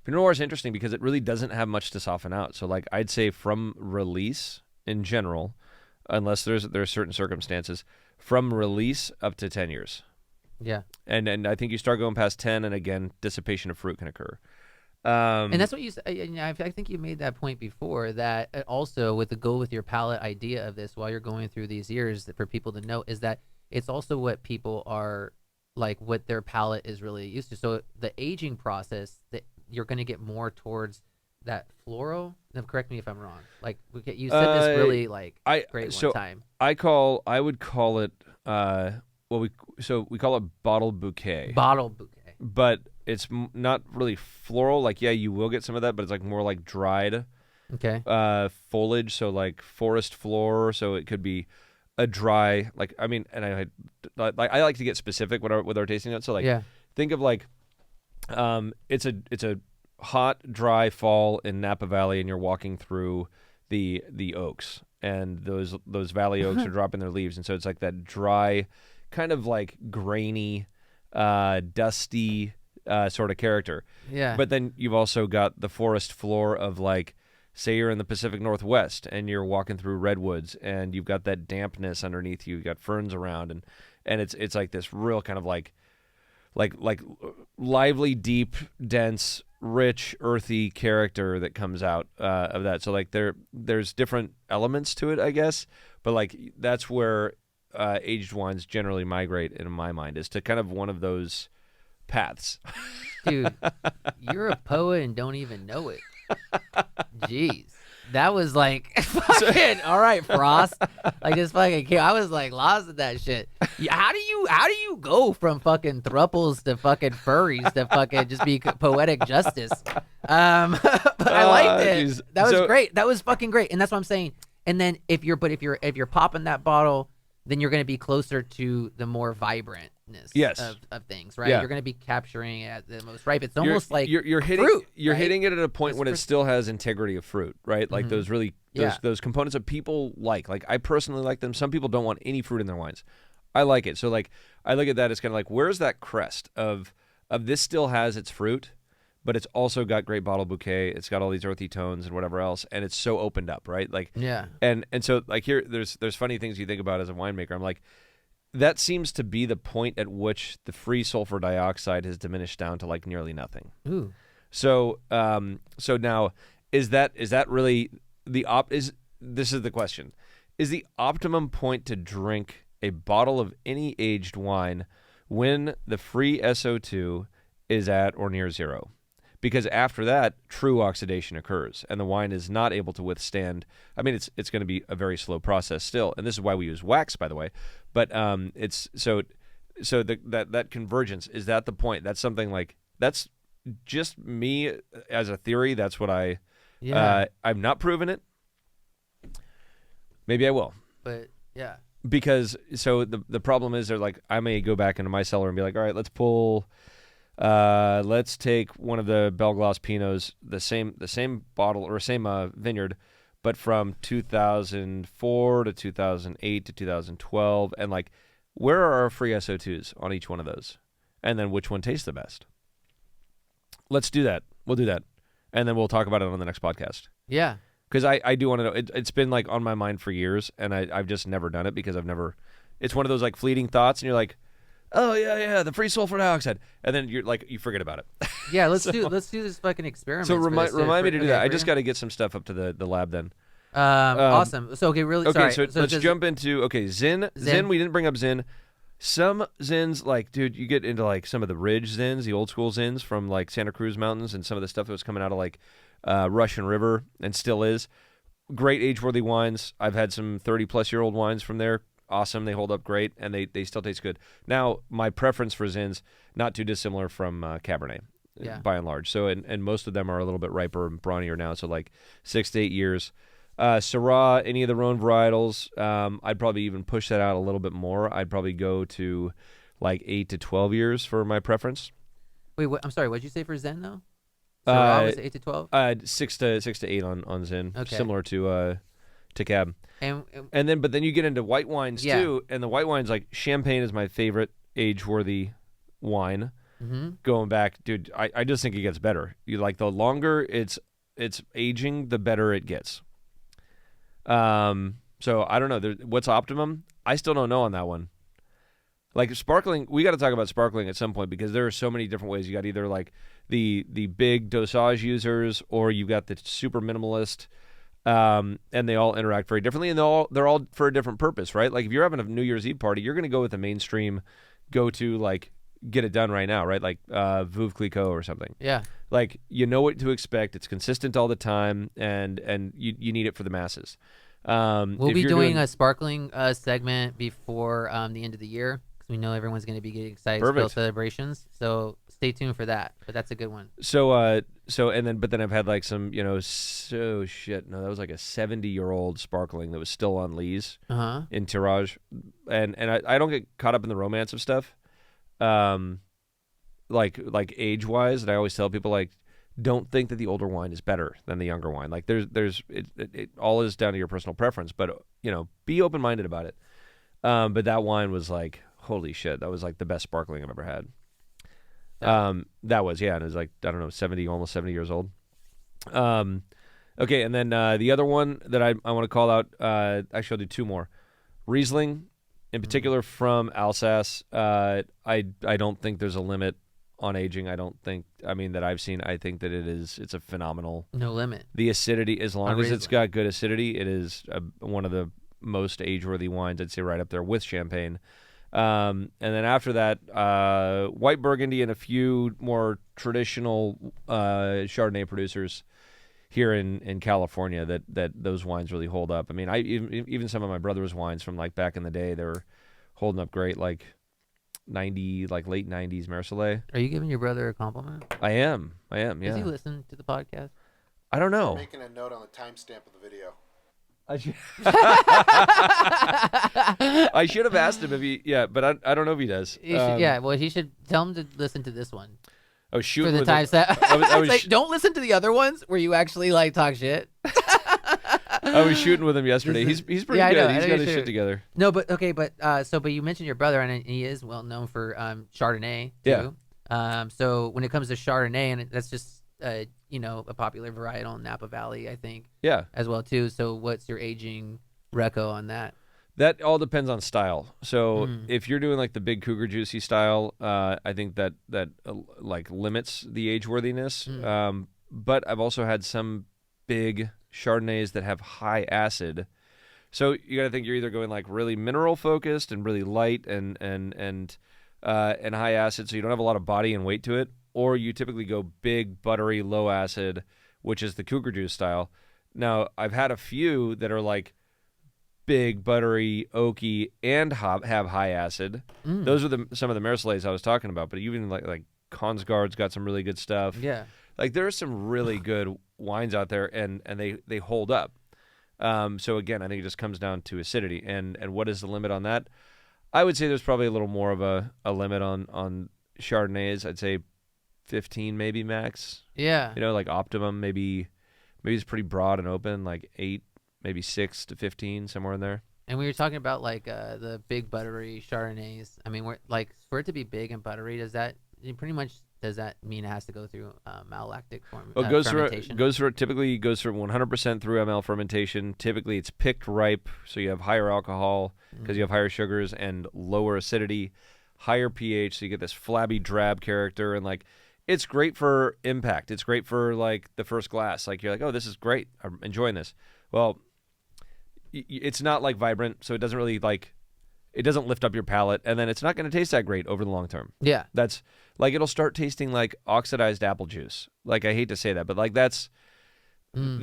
is interesting because it really doesn't have much to soften out. So like I'd say from release in general, unless there's certain circumstances, from release up to 10 years. Yeah. And I think you start going past 10, and again, dissipation of fruit can occur. And that's what you said. I think you made that point before, that also with the Go With Your Palate idea of this, while you're going through these years, for people to know, is that it's also what people are like, what their palate is really used to. So the aging process, that you're going to get more towards that floral. Now, correct me if I'm wrong. Like you said this really like great one time. I would call it we call it bottle bouquet. Bottle bouquet. But not really floral. Like, yeah, you will get some of that, but it's like more like dried Okay. foliage. So like forest floor. So it could be a dry, like, I mean, and I like to get specific with our tasting notes. So like, Yeah. think of like, it's a hot, dry fall in Napa Valley, and you're walking through the oaks, and those valley oaks are dropping their leaves, and so it's like that dry, kind of like grainy, dusty sort of character. Yeah. But then you've also got the forest floor of like, say you're in the Pacific Northwest and you're walking through redwoods, and you've got that dampness underneath you. You've got ferns around, and it's like this real kind of like lively, deep, dense, rich, earthy character that comes out of that. So like there's different elements to it, I guess, but like that's where aged wines generally migrate in my mind, is to kind of one of those paths. Dude, you're a poet and don't even know it. Jeez. That was like fucking all right, Frost. Like this fucking kid. I was like lost in that shit. How do you go from fucking throuples to fucking furries to fucking just be poetic justice? But I liked it. Geez. That was great. That was fucking great. And that's what I'm saying. And then if you're popping that bottle, then you're going to be closer to the more vibrantness of things, right? Yeah. You're going to be capturing it at the most ripe. It's almost like you're hitting fruit, you're right? hitting it at a point when it still has integrity of fruit, right? Like those really those components that people like. Like I personally like them. Some people don't want any fruit in their wines. I like it. So like I look at that as kind of like, where's that crest of this still has its fruit, but it's also got great bottle bouquet. It's got all these earthy tones and whatever else, and it's so opened up, right? Like, yeah. And so like here, there's funny things you think about as a winemaker. I'm like, that seems to be the point at which the free sulfur dioxide has diminished down to like nearly nothing. Ooh. So now is that really this is the question. Is the optimum point to drink a bottle of any aged wine when the free SO2 is at or near zero? Because after that, true oxidation occurs, and the wine is not able to withstand. I mean, it's going to be a very slow process still, and this is why we use wax, by the way. But it's so that convergence, is that the point? That's something like, that's just me as a theory. That's what I've not proven it. Maybe I will. But yeah. Because so the problem is, they're like, I may go back into my cellar and be like, all right, let's take one of the Belglas Pinots, the same bottle or same vineyard, but from 2004 to 2008 to 2012, and like, where are our free SO2s on each one of those, and then which one tastes the best? Let's do that. We'll do that, and then we'll talk about it on the next podcast. Yeah. Because I do want to know. It's been like on my mind for years, and I've just never done it because it's one of those like fleeting thoughts, and you're like, oh yeah, the free sulfur dioxide, and then you're like, you forget about it. Yeah, let's do this fucking experiment. So remind me to do that. I just got to get some stuff up to the lab then. Awesome. So really. Okay, sorry. so let's jump into Zin. Zin. We didn't bring up Zin. Some Zins, like, dude, you get into like some of the ridge Zins, the old school Zins from like Santa Cruz Mountains, and some of the stuff that was coming out of like Russian River and still is. Great age-worthy wines. I've had some 30-plus-year-old wines from there. Awesome. They hold up great, and they still taste good. Now, my preference for Zins, not too dissimilar from Cabernet, by and large. So, and most of them are a little bit riper and brawnier now, so like 6 to 8 years. Syrah, any of the Rhone varietals, I'd probably even push that out a little bit more. I'd probably go to like 8 to 12 years for my preference. Wait, I'm sorry. What'd you say for Zen though? Syrah was 8 to 12. 6 to 8 on Zin, okay. Similar to Cab. And then, but then you get into white wines too, and the white wines, like champagne is my favorite age-worthy wine. Mm-hmm. Going back, dude, I just think it gets better. You like, the longer it's aging, the better it gets. So I don't know. What's optimum? I still don't know on that one. Like sparkling, we got to talk about sparkling at some point, because there are so many different ways. You got either like the big dosage users, or you got the super minimalist, and they all interact very differently, and they're all for a different purpose, right? Like if you're having a New Year's Eve party, you're going to go with the mainstream, go to like get it done right now, right? Like Veuve Clicquot or something. Yeah. Like you know what to expect. It's consistent all the time, and you need it for the masses. We'll be doing a sparkling segment before the end of the year, because we know everyone's going to be getting excited for celebrations. So stay tuned for that. But that's a good one. But then I've had like some, that was like a 70-year-old sparkling that was still on lees in tirage, and I don't get caught up in the romance of stuff, like age wise, and I always tell people like, don't think that the older wine is better than the younger wine. Like it all is down to your personal preference, but be open minded about it. But that wine was like, holy shit, that was like the best sparkling I've ever had. That was, and it was like, I don't know, 70, almost 70 years old. Okay, and then the other one that I want to call out, actually I'll do two more. Riesling, in particular from Alsace. I don't think there's a limit on aging. I don't think, that I've seen. I think that it's a phenomenal. No limit. The acidity, as long as it's got good acidity, it is one of the most age-worthy wines, I'd say, right up there with champagne. And then after that, white Burgundy and a few more traditional Chardonnay producers here in California that those wines really hold up. Even some of my brother's wines from like back in the day, they were holding up great, like late 90s Marseillais. Are you giving your brother a compliment? I am, yeah. Does he listen to the podcast? I don't know. I'm making a note on the timestamp of the video. I should have asked him if he, but I don't know if he does. He should tell him to listen to this one. Oh, shoot! For the time set. I was like, don't listen to the other ones where you actually like talk shit. I was shooting with him yesterday. He's pretty good. He's got his shit together. No, but okay, but you mentioned your brother, and he is well known for Chardonnay too. Yeah. So when it comes to Chardonnay, and that's just a popular varietal in Napa Valley, I think. Yeah. As well too. So what's your aging reco on that? That all depends on style. So if you're doing like the big Cougar Juicy style, I think that like limits the age worthiness. But I've also had some big Chardonnays that have high acid. So you got to think you're either going like really mineral focused and really light and high acid, so you don't have a lot of body and weight to it, or you typically go big, buttery, low acid, which is the Cougar Juice style. Now, I've had a few that are like big, buttery, oaky, and have high acid. Those are some of the Marseillais I was talking about, but even like Consgard's got some really good stuff. Yeah. Like there are some really good wines out there, and they hold up. So again, I think it just comes down to acidity, and what is the limit on that? I would say there's probably a little more of a limit on Chardonnays. I'd say 15 maybe max. Yeah. Like optimum maybe it's pretty broad and open, like 8, maybe 6 to 15, somewhere in there. And we were talking about like the big buttery Chardonnays. For it to be big and buttery, does that mean it has to go through malolactic fermentation? Typically goes through 100% through ML fermentation. Typically it's picked ripe, so you have higher alcohol because you have higher sugars and lower acidity, higher pH, so you get this flabby drab character, and like it's great for impact. It's great for like the first glass. Like you're like, oh, this is great. I'm enjoying this. Well, it's not like vibrant, so it doesn't really it doesn't lift up your palate, and then it's not going to taste that great over the long term. Yeah. That's like, it'll start tasting like oxidized apple juice. Like, I hate to say that, but like that's I've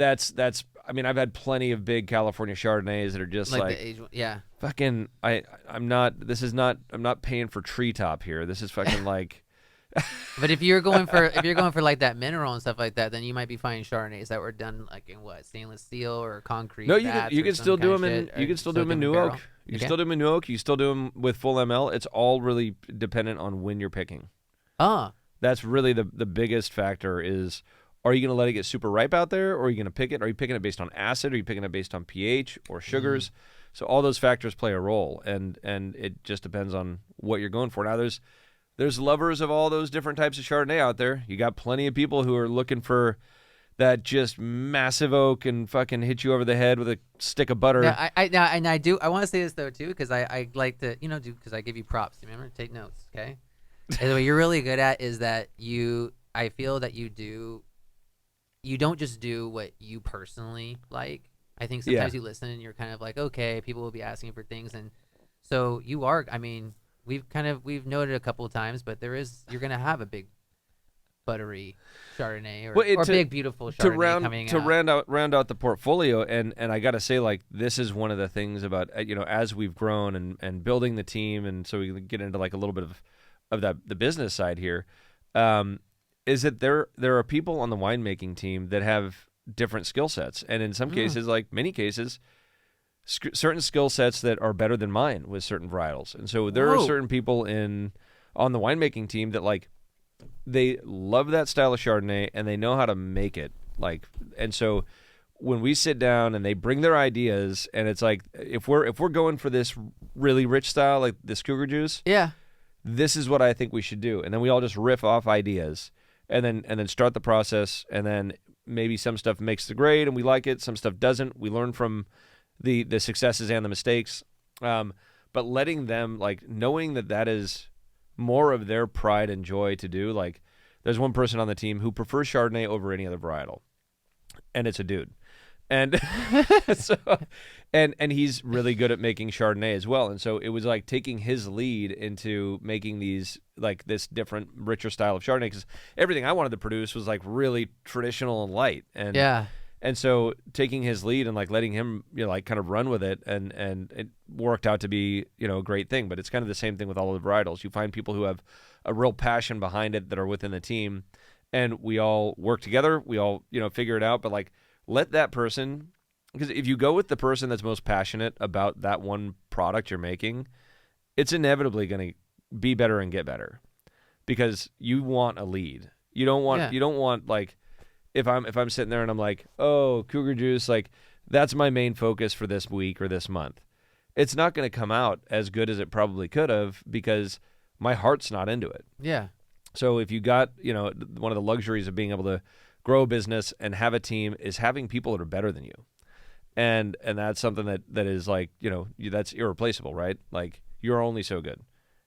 had plenty of big California Chardonnays that are just like the age, yeah. Fucking I'm not paying for treetop here. This is fucking like But if you're going for like that mineral and stuff like that, then you might be finding Chardonnays that were done like in stainless steel or concrete. No, you can still do them in new oak. You can still do them in new oak. You still do them with full ML. It's all really dependent on when you're picking. That's really the biggest factor is, are you going to let it get super ripe out there, or are you going to pick it? Are you picking it based on acid? Are you picking it based on pH or sugars? So all those factors play a role, and it just depends on what you're going for. Now there's lovers of all those different types of Chardonnay out there. You got plenty of people who are looking for that just massive oak and fucking hit you over the head with a stick of butter. Yeah, I want to say this though too, because I like to because I give you props. Remember, take notes, okay? And what you're really good at is that I feel that you don't just do what you personally like. I think sometimes you listen and you're kind of like, okay, people will be asking for things, and so you are. We've noted a couple of times, but you're gonna have a big buttery Chardonnay or big beautiful Chardonnay coming out. round out the portfolio, and I gotta say, like, this is one of the things about as we've grown and building the team, and so we get into like a little bit of the business side here. is that there are people on the winemaking team that have different skill sets, and in some cases, like many cases, certain skill sets that are better than mine with certain varietals. And so there are certain people on the winemaking team that like they love that style of Chardonnay and they know how to make it. Like, and so when we sit down and they bring their ideas, and it's like if we're going for this really rich style, like this cougar juice, this is what I think we should do. And then we all just riff off ideas and then start the process, and then maybe some stuff makes the grade and we like it, some stuff doesn't. We learn from the successes and the mistakes. But letting them, like, knowing that is more of their pride and joy to do. Like, there's one person on the team who prefers Chardonnay over any other varietal, and it's a dude. And so, and he's really good at making Chardonnay as well. And so it was like taking his lead into making these, like, this different, richer style of Chardonnay, because everything I wanted to produce was like really traditional and light. And and so taking his lead and like letting him, you know, like kind of run with it, and it worked out to be, you know, a great thing. But it's kind of the same thing with all of the varietals. You find people who have a real passion behind it that are within the team, and we all work together. We all, you know, figure it out. But like, let that person, because if you go with the person that's most passionate about that one product you're making, it's inevitably going to be better and get better, because you want a lead. You don't want like, if I'm sitting there and I'm like, oh, cougar juice, like that's my main focus for this week or this month. It's not going to come out as good as it probably could have, because my heart's not into it. Yeah. So if you got, you know, one of the luxuries of being able to grow a business and have a team is having people that are better than you. And that's something that is like, you know, that's irreplaceable, right? Like, you're only so good.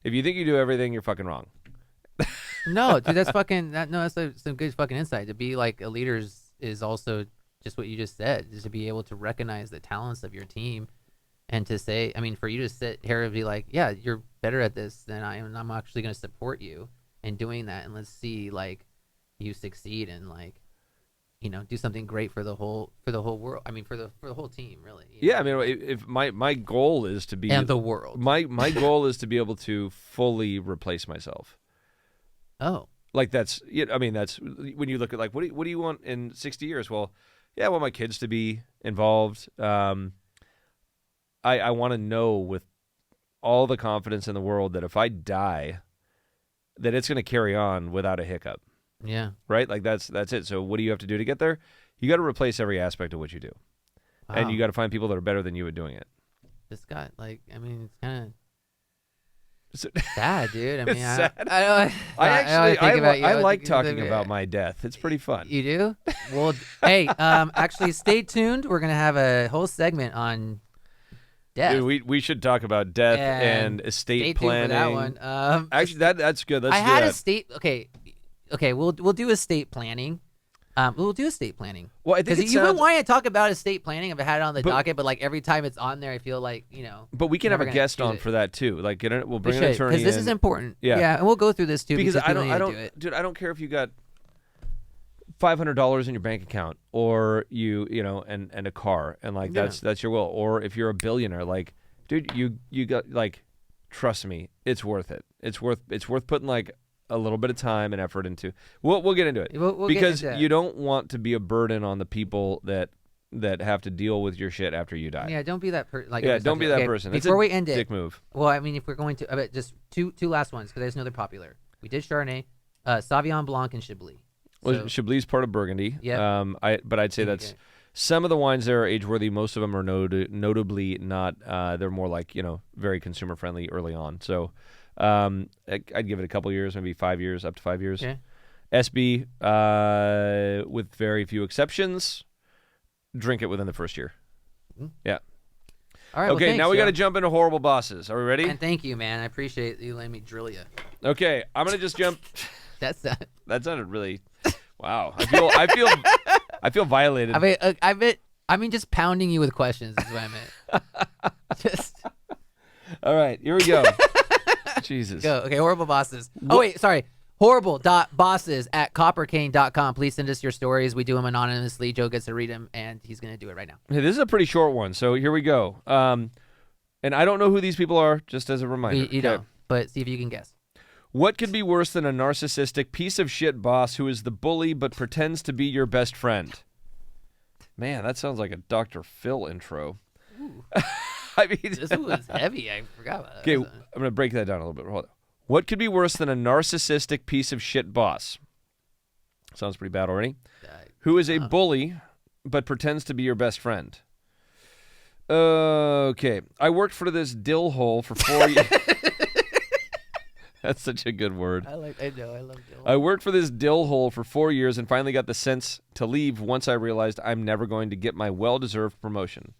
If you think you do everything, you're fucking wrong. No, dude, that's some good fucking insight. To be like a leader is also just what you just said, is to be able to recognize the talents of your team, and to say, I mean, for you to sit here and be like, yeah, you're better at this than I am, and I'm actually going to support you in doing that, and let's see, like, you succeed and, like, you know, do something great for the whole world. I mean, for the whole team, really. Yeah, know? I mean, if my goal is to be, and the world. My goal is to be able to fully replace myself. Oh, like that's, I mean, that's when you look at like, what do you want in 60 years? Well, yeah, I want my kids to be involved. I want to know with all the confidence in the world that if I die, that it's going to carry on without a hiccup. Yeah. Right? Like that's it. So what do you have to do to get there? You got to replace every aspect of what you do. Wow. And you got to find people that are better than you at doing it. This got, like, I mean, it's kind of sad, dude. I mean, I like talking about my death. It's pretty fun. You do? Well, hey, actually, stay tuned. We're gonna have a whole segment on death. Dude, we should talk about death and estate planning. Stay tuned for that one. Actually, that's good. Let's do that. Estate. Okay. We'll do estate planning. We'll do estate planning. Well, I think because you've been wanting to talk about estate planning. I've had it on the docket, but like every time it's on there, I feel like, you know. But we can have a guest on for that too. Like, we'll bring an attorney because this is important. Yeah, and we'll go through this too because I don't care if you got $500 in your bank account or you know, and a car, and like that's your will, or if you're a billionaire, like, dude, you got, like, trust me, it's worth it. It's worth putting like a little bit of time and effort into. We'll get into it because you don't want to be a burden on the people that have to deal with your shit after you die. Yeah, don't be that person. Like, don't be that person. Before we end it, dick move. Well, I mean, if we're going to, just two last ones because I know they're popular. We did Chardonnay, Sauvignon Blanc, and Chablis. Well, Chablis is part of Burgundy. Yeah. But I'd say that's some of the wines there are age worthy. Most of them are notably not. They're more like, you know, very consumer friendly early on. So. I'd give it a couple years, maybe 5 years, up to 5 years. Okay. SB, with very few exceptions, drink it within the first year. Mm-hmm. Yeah. All right. Okay, well, now we got to jump into horrible bosses. Are we ready? And thank you, man. I appreciate you letting me drill you. Okay, I'm gonna just jump. That sounded really. Wow. I feel violated. I mean, just pounding you with questions is what I meant. Just. All right, here we go. Jesus. Go. Okay, horrible bosses. Oh, wait, sorry. Horrible.bosses@coppercane.com. Please send us your stories. We do them anonymously. Joe gets to read them, and he's going to do it right now. Hey, this is a pretty short one, so here we go. And I don't know who these people are, just as a reminder. You don't, but see if you can guess. What could be worse than a narcissistic piece of shit boss who is the bully but pretends to be your best friend? Man, that sounds like a Dr. Phil intro. I mean, This one was heavy. I forgot about that. okay, I'm going to break that down a little bit. Hold on. What could be worse than a narcissistic piece of shit boss? Sounds pretty bad already. Who is a bully but pretends to be your best friend? Okay. I worked for this dill hole for 4 years. That's such a good word. I love dill. I worked for this dill hole for 4 years and finally got the sense to leave once I realized I'm never going to get my well-deserved promotion.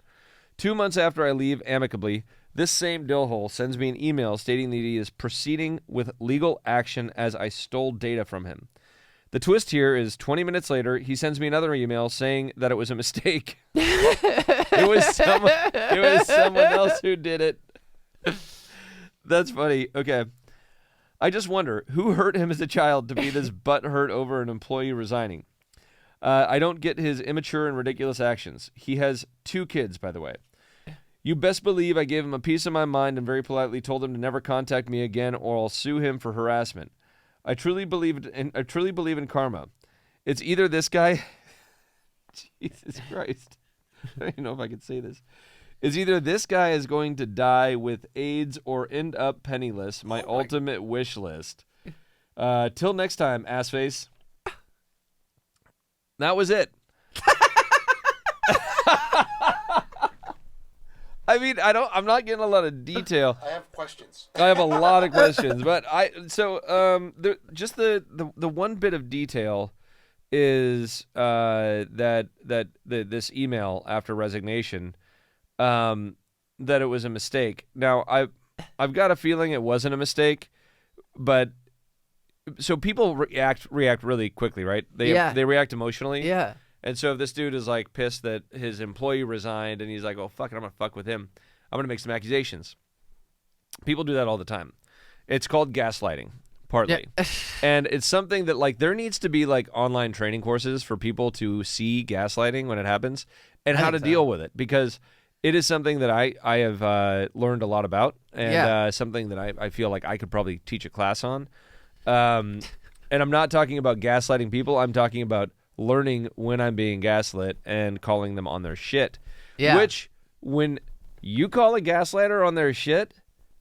2 months after I leave amicably, this same dill hole sends me an email stating that he is proceeding with legal action as I stole data from him. The twist here is 20 minutes later, he sends me another email saying that it was a mistake. It was someone else who did it. That's funny. Okay. I just wonder, who hurt him as a child to be this butthurt over an employee resigning? I don't get his immature and ridiculous actions. He has 2 kids, by the way. You best believe I gave him a piece of my mind and very politely told him to never contact me again or I'll sue him for harassment. I truly believe in karma. It's either this guy... Jesus Christ. I don't even know if I can say this. It's either this guy is going to die with AIDS or end up penniless, my ultimate wish list. Till next time, assface. That was it. I mean, I'm not getting a lot of detail. I have questions. I have a lot of questions, but the one bit of detail is that this email after resignation, that it was a mistake. Now I've got a feeling it wasn't a mistake, but so people react really quickly, right? They react emotionally. Yeah. And so if this dude is like pissed that his employee resigned and he's like, oh, fuck it, I'm going to fuck with him. I'm going to make some accusations. People do that all the time. It's called gaslighting, partly. Yeah. And it's something that like there needs to be like online training courses for people to see gaslighting when it happens and how to deal with it. Because it is something that I have learned a lot about and something that I feel like I could probably teach a class on. And I'm not talking about gaslighting people. I'm talking about learning when I'm being gaslit and calling them on their shit. Yeah. Which, when you call a gaslighter on their shit,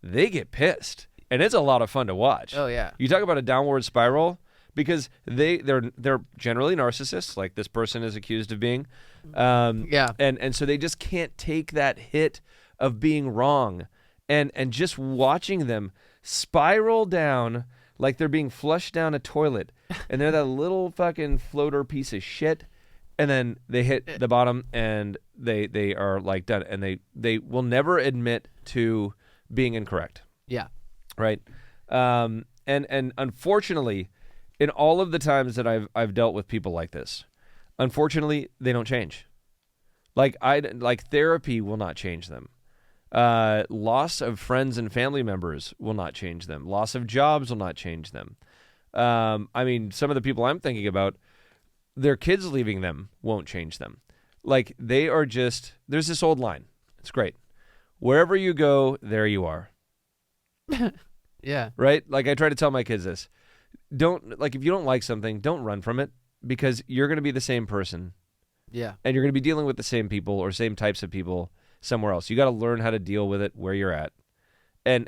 they get pissed. And it's a lot of fun to watch. Oh, yeah. You talk about a downward spiral because they're generally narcissists, like this person is accused of being. And so they just can't take that hit of being wrong. And just watching them spiral down like they're being flushed down a toilet, and they're that little fucking floater piece of shit, and then they hit the bottom, and they are like done, and they will never admit to being incorrect. Yeah. Right. And unfortunately, in all of the times that I've dealt with people like this, unfortunately, they don't change. Like therapy will not change them. Loss of friends and family members will not change them. Loss of jobs will not change them. I mean, some of the people I'm thinking about, their kids leaving them won't change them. Like, they are just, there's this old line. It's great. Wherever you go, there you are. Yeah. Right? Like, I try to tell my kids this. If you don't like something, don't run from it, because you're going to be the same person. Yeah. And you're going to be dealing with the same people or same types of people somewhere else. You got to learn how to deal with it where you're at, and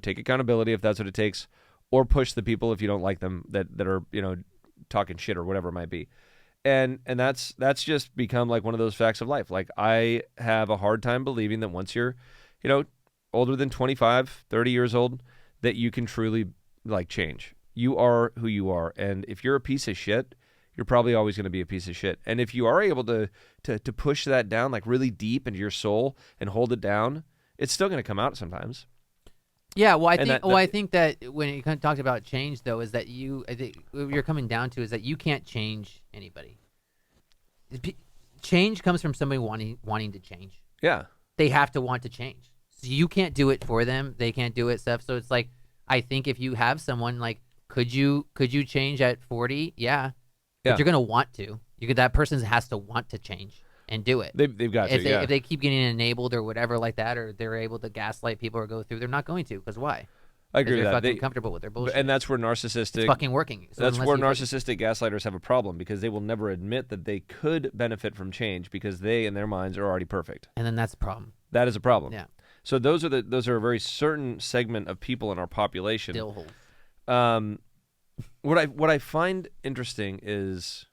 take accountability if that's what it takes, or push the people if you don't like them that are talking shit or whatever it might be, and that's just become like one of those facts of life. Like, I have a hard time believing that once you're older than 25, 30 years old, that you can truly like change. You are who you are, and if you're a piece of shit, you're probably always going to be a piece of shit. And if you are able to push that down like really deep into your soul and hold it down, it's still going to come out sometimes. Yeah, well, I think that when you kind of talked about change, though, is that I think what you're coming down to is that you can't change anybody. Change comes from somebody wanting to change. Yeah, they have to want to change. So you can't do it for them. They can't do it, stuff. So it's like, I think if you have someone like, could you change at 40? Yeah. But you're gonna want to. That person has to want to change and do it. They've got to. If they keep getting enabled or whatever like that, or they're able to gaslight people or go through, they're not going to. Because why? I agree with they're that. fucking comfortable with their bullshit. And that's where narcissistic. It's fucking working. So that's unless where you narcissistic gaslighters have a problem because they will never admit that they could benefit from change because they, in their minds, are already perfect. and then that's a problem. That is a problem. Yeah. So those are a very certain segment of people in our population. Still hold. What I find interesting is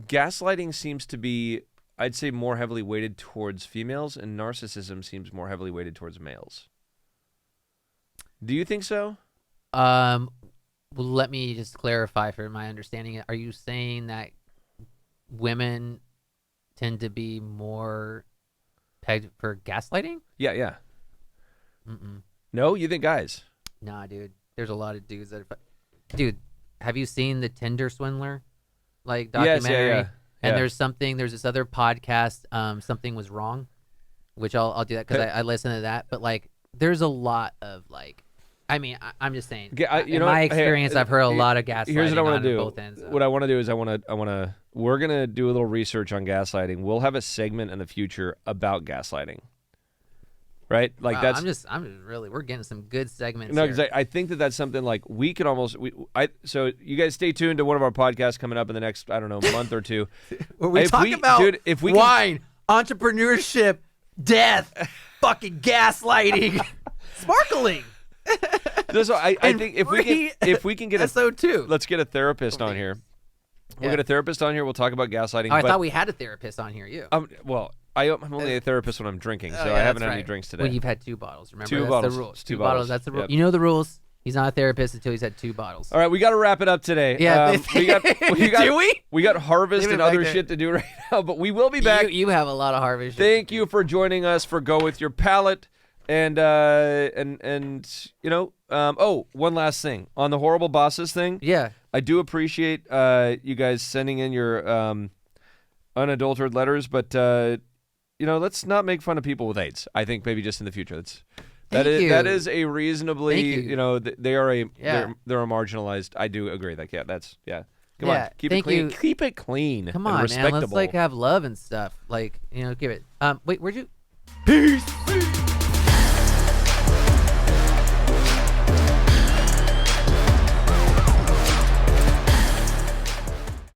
gaslighting seems to be, I'd say, more heavily weighted towards females, and narcissism seems more heavily weighted towards males. Do you think so? Well, let me just clarify for my understanding. Are you saying that women tend to be more pegged for gaslighting? Yeah. Mm-mm. No, you think guys? Nah, dude. There's a lot of dudes that are... Dude, have you seen the Tinder Swindler documentary? Yes, yeah. And there's this other podcast, Something Was Wrong, which I'll do that because I listen to that. But there's a lot of I mean, I'm just saying. In my experience, I've heard a lot of gaslighting. Here's what I want to do. Both ends. What I want to do is we're gonna do a little research on gaslighting. We'll have a segment in the future about gaslighting. Right? Wow, that's. I'm just really. We're getting some good segments. No, here. because I think that's something we can almost. So you guys stay tuned to one of our podcasts coming up in the next month or two. Where we talk about dude, if we wine, entrepreneurship, death, fucking gaslighting, sparkling. So I think if we can get SO2. let's get a therapist on here. We'll get a therapist on here. We'll talk about gaslighting. Oh, I thought we had a therapist on here. You. Well, I'm only a therapist when I'm drinking, so I haven't had any drinks today. Well, you've had 2 bottles. Remember, Two that's bottles. the rules. Two bottles. That's the rule. Yep. You know the rules. He's not a therapist until he's had 2 bottles. All right, we got to wrap it up today. Yeah, do we? We got harvest Leave it and back other there. shit to do right now, but we will be back. You have a lot of harvest. Thank you for joining us for Go With Your Palate. And one last thing on the horrible bosses thing. Yeah, I do appreciate you guys sending in your unadulterated letters, but let's not make fun of people with AIDS. I think maybe just in the future. That is a reasonably they are they're a marginalized. I do agree that Come on, keep it clean. Keep it clean. Come and on, man. respectable. Let's have love and stuff. Give it. Wait, where'd you? Peace.